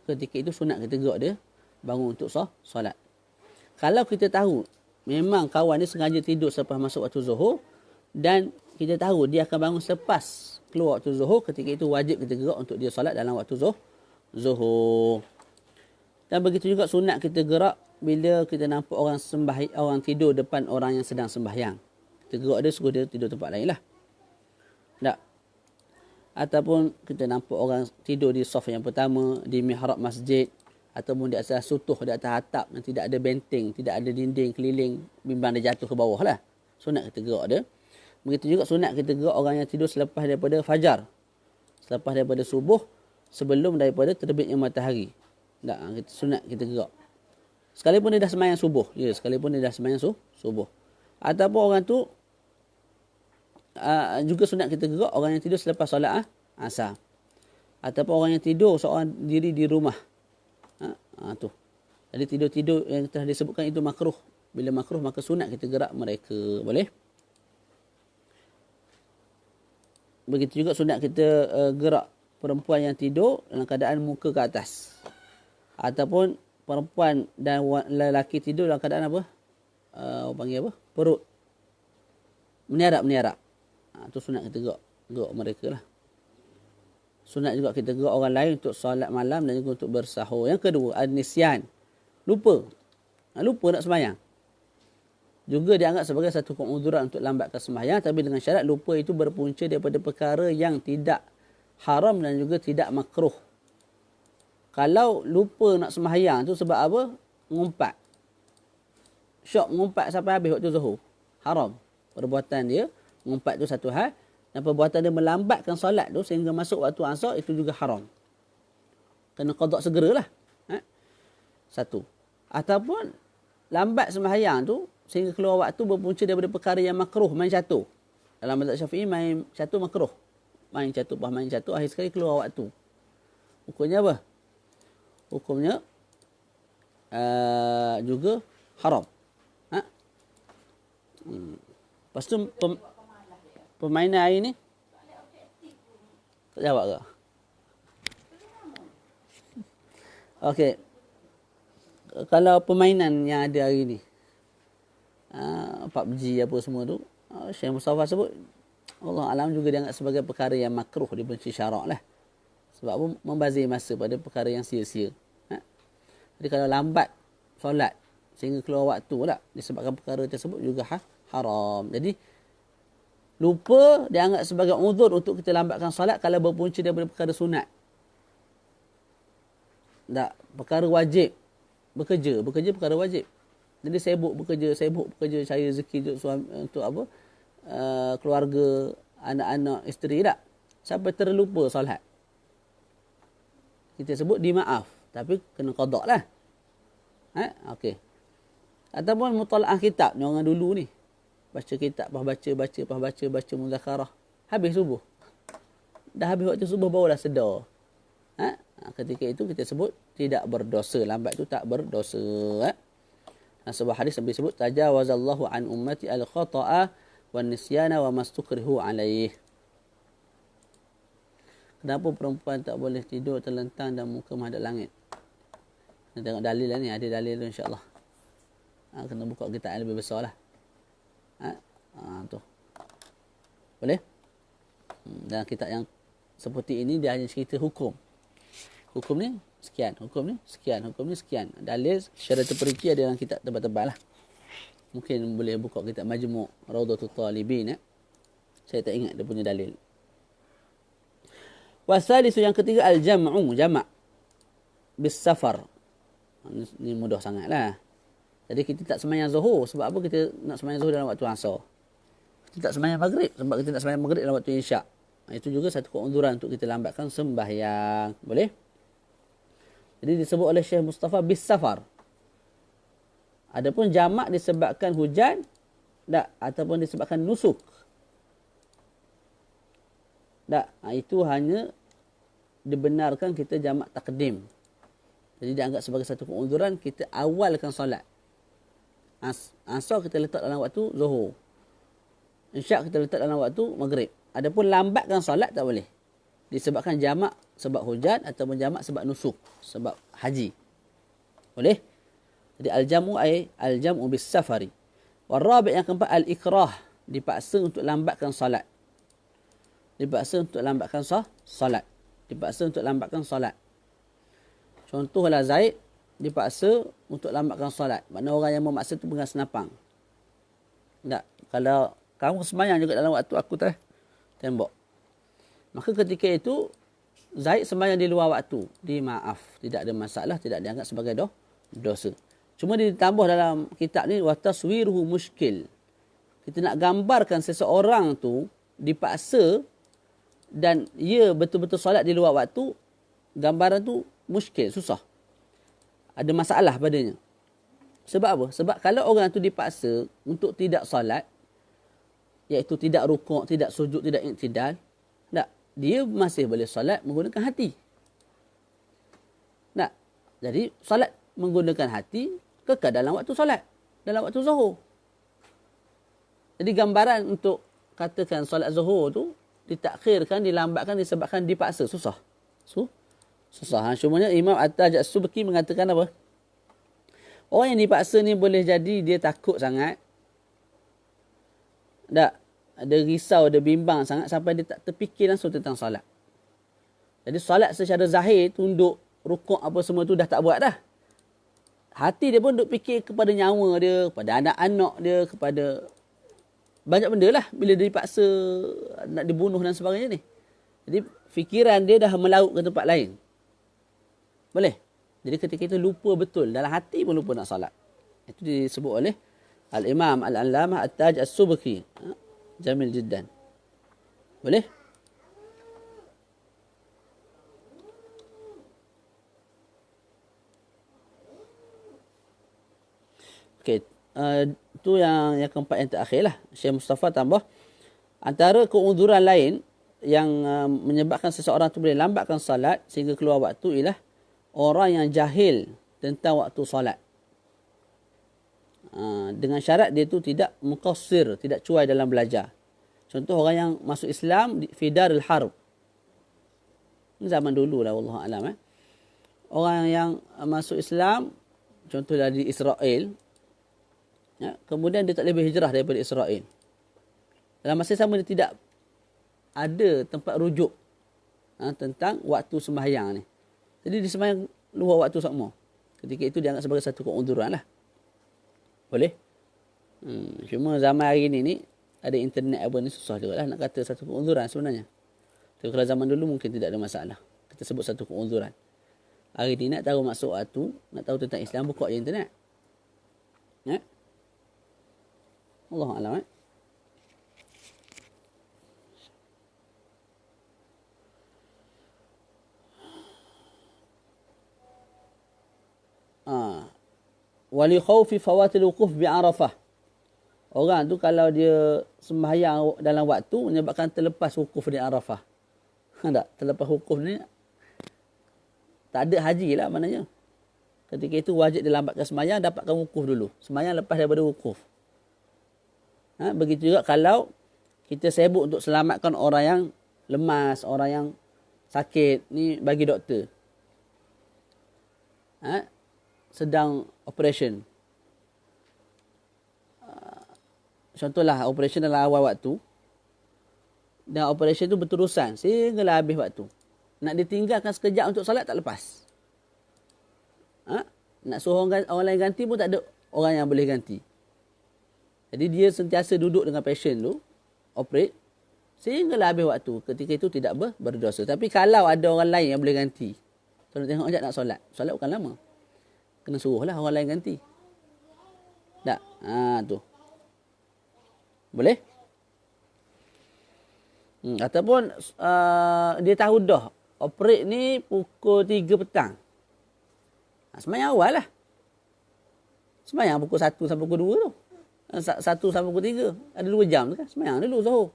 ketika itu sunat kita gerak dia bangun untuk solat. Kalau kita tahu memang kawan ni sengaja tidur selepas masuk waktu zuhur, dan kita tahu dia akan bangun selepas keluar waktu zuhur. Ketika itu wajib kita gerak untuk dia solat dalam waktu zuhur. Dan begitu juga sunat kita gerak bila kita nampak orang tidur depan orang yang sedang sembahyang. Kita gerak dia suruh dia tidur tempat lain lah. Tak? Ataupun kita nampak orang tidur di saf yang pertama, di mihrab masjid, ataupun di atas sutuh, di atas atap yang tidak ada benteng, tidak ada dinding keliling, bimbang dia jatuh ke bawah lah. Sunat kita gerak dia. Begitu juga sunat kita gerak orang yang tidur selepas daripada fajar. Selepas daripada subuh, sebelum daripada terbitnya matahari. Tak, sunat kita gerak. Sekalipun dia dah sembahyang subuh. Ya, sekalipun dia dah sembahyang subuh. Ataupun orang tu juga sunat kita gerak orang yang tidur selepas solat asar. Ataupun orang yang tidur seorang diri di rumah. Tu. Jadi tidur-tidur yang telah disebutkan itu makruh. Bila makruh maka sunat kita gerak mereka. Boleh? Begitu juga sunat kita gerak perempuan yang tidur dalam keadaan muka ke atas. Ataupun perempuan dan lelaki tidur dalam keadaan apa? Panggil apa? Perut. Meniarap. Itu sunat kita gerak mereka lah. Sunat juga kita gerak orang lain untuk solat malam dan juga untuk bersahur. Yang kedua, an-nisyan. Lupa nak sembahyang. Juga dianggap sebagai satu penguzuran untuk lambatkan sembahyang, tapi dengan syarat lupa itu berpunca daripada perkara yang tidak haram dan juga tidak makruh. Kalau lupa nak sembahyang tu sebab apa? Mengumpat. Syok mengumpat sampai habis waktu zuhur. Haram. Perbuatan dia, mengumpat tu satu hal. Dan perbuatan dia melambatkan solat tu sehingga masuk waktu asar, itu juga haram. Kena qada segeralah. Satu. Ataupun lambat sembahyang tu sehingga keluar waktu berpunca daripada perkara yang makruh, main catur. Dalam mazhab Syafi'i main catur makruh. Main catur, akhir sekali keluar waktu. Hukumnya apa? Hukumnya juga haram. Lepas tu permainan hari ni tak jawab ke? Okey. Kalau permainan yang ada hari ni, PUBG apa semua tu, Syekh Mustafa sebut Allah Alam juga dianggap sebagai perkara yang makruh, dibenci syarak lah. Sebab apa? Membazir masa pada perkara yang sia-sia. Jadi kalau lambat solat sehingga keluar waktu tak, disebabkan perkara tersebut juga haram. Jadi lupa dianggap sebagai uzur untuk kita lambatkan solat kalau berpunca daripada perkara sunat. Tak, perkara wajib. Bekerja perkara wajib. Jadi sibuk bekerja, cari rezeki untuk apa? Keluarga, anak-anak, isteri tak. Sampai terlupa solat. Kita sebut dimaaf, tapi kena qada lah. Okey. Ataupun mutalaah kitab ni orang dulu ni. Baca kitab, baca muzakarah. Habis subuh. Dah habis waktu subuh barulah sedar. Ketika itu kita sebut tidak berdosa. Lambat tu tak berdosa. Sebuah hadis Nabi sebut tajawazallahu an ummati al-khata'a wan nisyana wa mastukrihu alaih. Kenapa perempuan tak boleh tidur terlentang dan muka menghadap langit? Kita tengok dalil lah ni, ada dalil tu insya-Allah. Kena buka kitab yang lebih besar lah. Tu. Boleh? Dan kitab yang seperti ini dia hanya cerita hukum. Hukum ni sekian, hukum ni sekian, hukum ni sekian. Dalil secara terperinci ada dalam kitab tebal-tebal lah. Mungkin boleh buka kitab Majmu' Rawdatul Talibin. Saya tak ingat dia punya dalil. Wasalisu yang ketiga al-jam'u, jamak bis safar. Ini mudah sangatlah. Jadi kita tak sembahyang zuhur sebab apa kita nak sembahyang zuhur dalam waktu asar. Kita tak sembahyang maghrib sebab kita nak sembahyang maghrib dalam waktu isyak. Itu juga satu keunduran untuk kita lambatkan sembahyang. Boleh? Jadi disebut oleh Syekh Mustafa bis safar. Adapun jamak disebabkan hujan tak, ataupun disebabkan nusuk. Tak, itu hanya dibenarkan kita jamak takdim. Jadi dianggap sebagai satu keunduran kita awalkan solat. Asar kita letak dalam waktu zuhur. Isyak kita letak dalam waktu maghrib. Adapun lambatkan solat tak boleh. Disebabkan jamak sebab hujan ataupun jamak sebab nusuk, sebab haji. Boleh? Jadi al-jam'u ay al-jam'u bis safari. Warabi' yang keempat al-ikrah. dipaksa untuk lambatkan solat. Dipaksa untuk lambatkan solat. Dipaksa untuk lambatkan solat. Contohlah Zaid dipaksa untuk lambatkan solat. Maknanya orang yang memaksa tu pegang senapang. Tak, kalau kamu sembahyang juga dalam waktu aku tembok. Maka ketika itu Zaid sembahyang di luar waktu, dimaaf, tidak ada masalah, tidak dianggap sebagai dosa. Cuma ditambah dalam kitab ni wa taswiruhu muskil. Kita nak gambarkan seseorang tu dipaksa dan ia betul-betul solat di luar waktu, gambaran tu muskil, susah. Ada masalah padanya. Sebab apa? Sebab kalau orang tu dipaksa untuk tidak solat, iaitu tidak rukuk, tidak sujud, tidak iktidal, tak, dia masih boleh solat menggunakan hati. Tak. Jadi solat menggunakan hati kekal dalam waktu solat, dalam waktu zuhur. Jadi gambaran untuk katakan solat zuhur tu ditakhirkan, dilambatkan disebabkan dipaksa, susah. Susah. Cumanya Imam At-Taj As-Subki mengatakan apa? Orang yang dipaksa ni boleh jadi dia takut sangat. Tak, ada risau, ada bimbang sangat sampai dia tak terfikir langsung tentang solat. Jadi solat secara zahir, tunduk, rukuk apa semua tu dah tak buat dah. Hati dia pun duk fikir kepada nyawa dia, kepada anak-anak dia, kepada banyak benda lah bila dia dipaksa nak dibunuh dan sebagainya ni. Jadi fikiran dia dah melaut ke tempat lain. Boleh? Jadi ketika itu lupa betul. Dalam hati pun lupa nak salat. Itu disebut oleh Al-Imam Al-Allamah At-Taj As-Subki. Jamil jiddan. Boleh? Okey. Itu yang keempat yang terakhir lah. Syekh Mustafa tambah. Antara keunduran lain yang menyebabkan seseorang tu boleh lambatkan salat sehingga keluar waktu ialah orang yang jahil tentang waktu solat. Dengan syarat dia tu tidak muqassir, tidak cuai dalam belajar. Contoh orang yang masuk Islam fi daril harb. Zaman dulu lah, wallahu alam. Orang yang masuk Islam, contohlah di Israel, ya, kemudian dia tak boleh hijrah daripada Israel. Dalam masa sama dia tidak ada tempat rujuk tentang waktu sembahyang ni. Jadi dia sembahyang luar waktu semua. Ketika itu dianggap sebagai satu keunduran lah. Boleh? Cuma zaman hari ni ada internet apa ni susah juga lah nak kata satu keunduran sebenarnya. Tapi kalau zaman dulu mungkin tidak ada masalah. Kita sebut satu keunduran. Hari ni nak tahu maksud waktu, nak tahu tentang Islam, buka je internet. Ya? Allahu a'lam. Wali khawfi fawatil wukuf bi Arafah. Orang tu kalau dia sembahyang dalam waktu menyebabkan terlepas wukuf di Arafah. Tak, terlepas wukuf ni tak ada haji lah maknanya. Ketika itu wajib dilambatkan sembahyang, dapatkan wukuf dulu. Sembahyang lepas daripada wukuf. Begitu juga kalau kita sibuk untuk selamatkan orang yang lemas, orang yang sakit, ni bagi doktor. Sedang operation. Contohlah operation dalam awal waktu. Dan operation tu berterusan sehinggalah habis waktu. Nak ditinggalkan sekejap untuk solat tak lepas. Nak suruh orang lain ganti pun tak ada orang yang boleh ganti. Jadi dia sentiasa duduk dengan pasien tu, operate, sehinggalah habis waktu. Ketika itu tidak berdosa. Tapi kalau ada orang lain yang boleh ganti, kalau tengok sekejap nak solat. Solat bukan lama. Kena suruhlah orang lain ganti. Tak? Tu. Boleh? Ataupun dia tahu dah operate ni pukul 3 petang. Sembahyang awal lah. Sembahyang pukul 1 sampai pukul 2 tu. 1 sampai pukul 3. Ada 2 jam tu kan. Sembahyang dulu zuhur.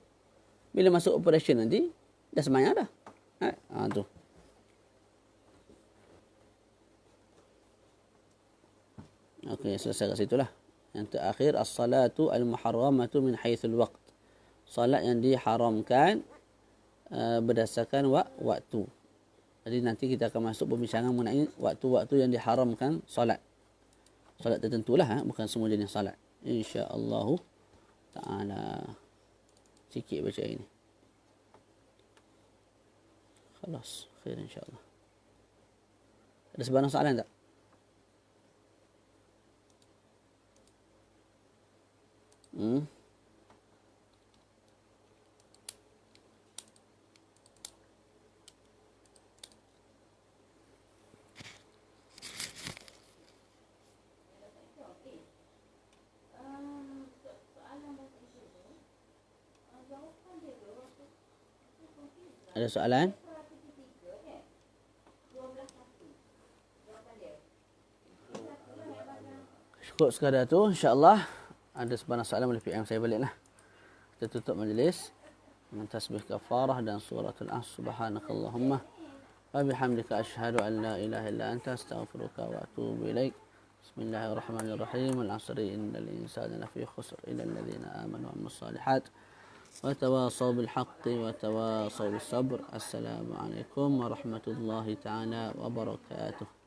Bila masuk operation nanti, dah sembahyang dah. Tu. Okey, selesai kat situlah. Yang terakhir, as-salatu al-muharramatu min haitsul waqt. Salat yang diharamkan berdasarkan waktu. Jadi nanti kita akan masuk pembincangan mengenai waktu-waktu yang diharamkan salat. Salat tertentulah, bukan semua jenis salat. Insya-Allah taala. sikit baca ini. Khalas, khair insyaAllah. Ada sebarang soalan tak? Ada soalan? Cukup sekadar tu, insyaAllah. Ada sebarang soalan boleh PM saya balik lah. Kita tutup majlis dengan tasbih kafarah dan suratul As. Subhanakallahumma wa bihamdika asyhadu an la ilaha illa anta astaghfiruka wa atubu ilaik. Bismillahirrahmanirrahim. Al-'asri innal insana lafi khusr illa alladhina amanu wa 'amilus salihat wa tawasaw bil haqqi wa tawasaw bis sabr. Assalamualaikum warahmatullahi taala wabarakatuh.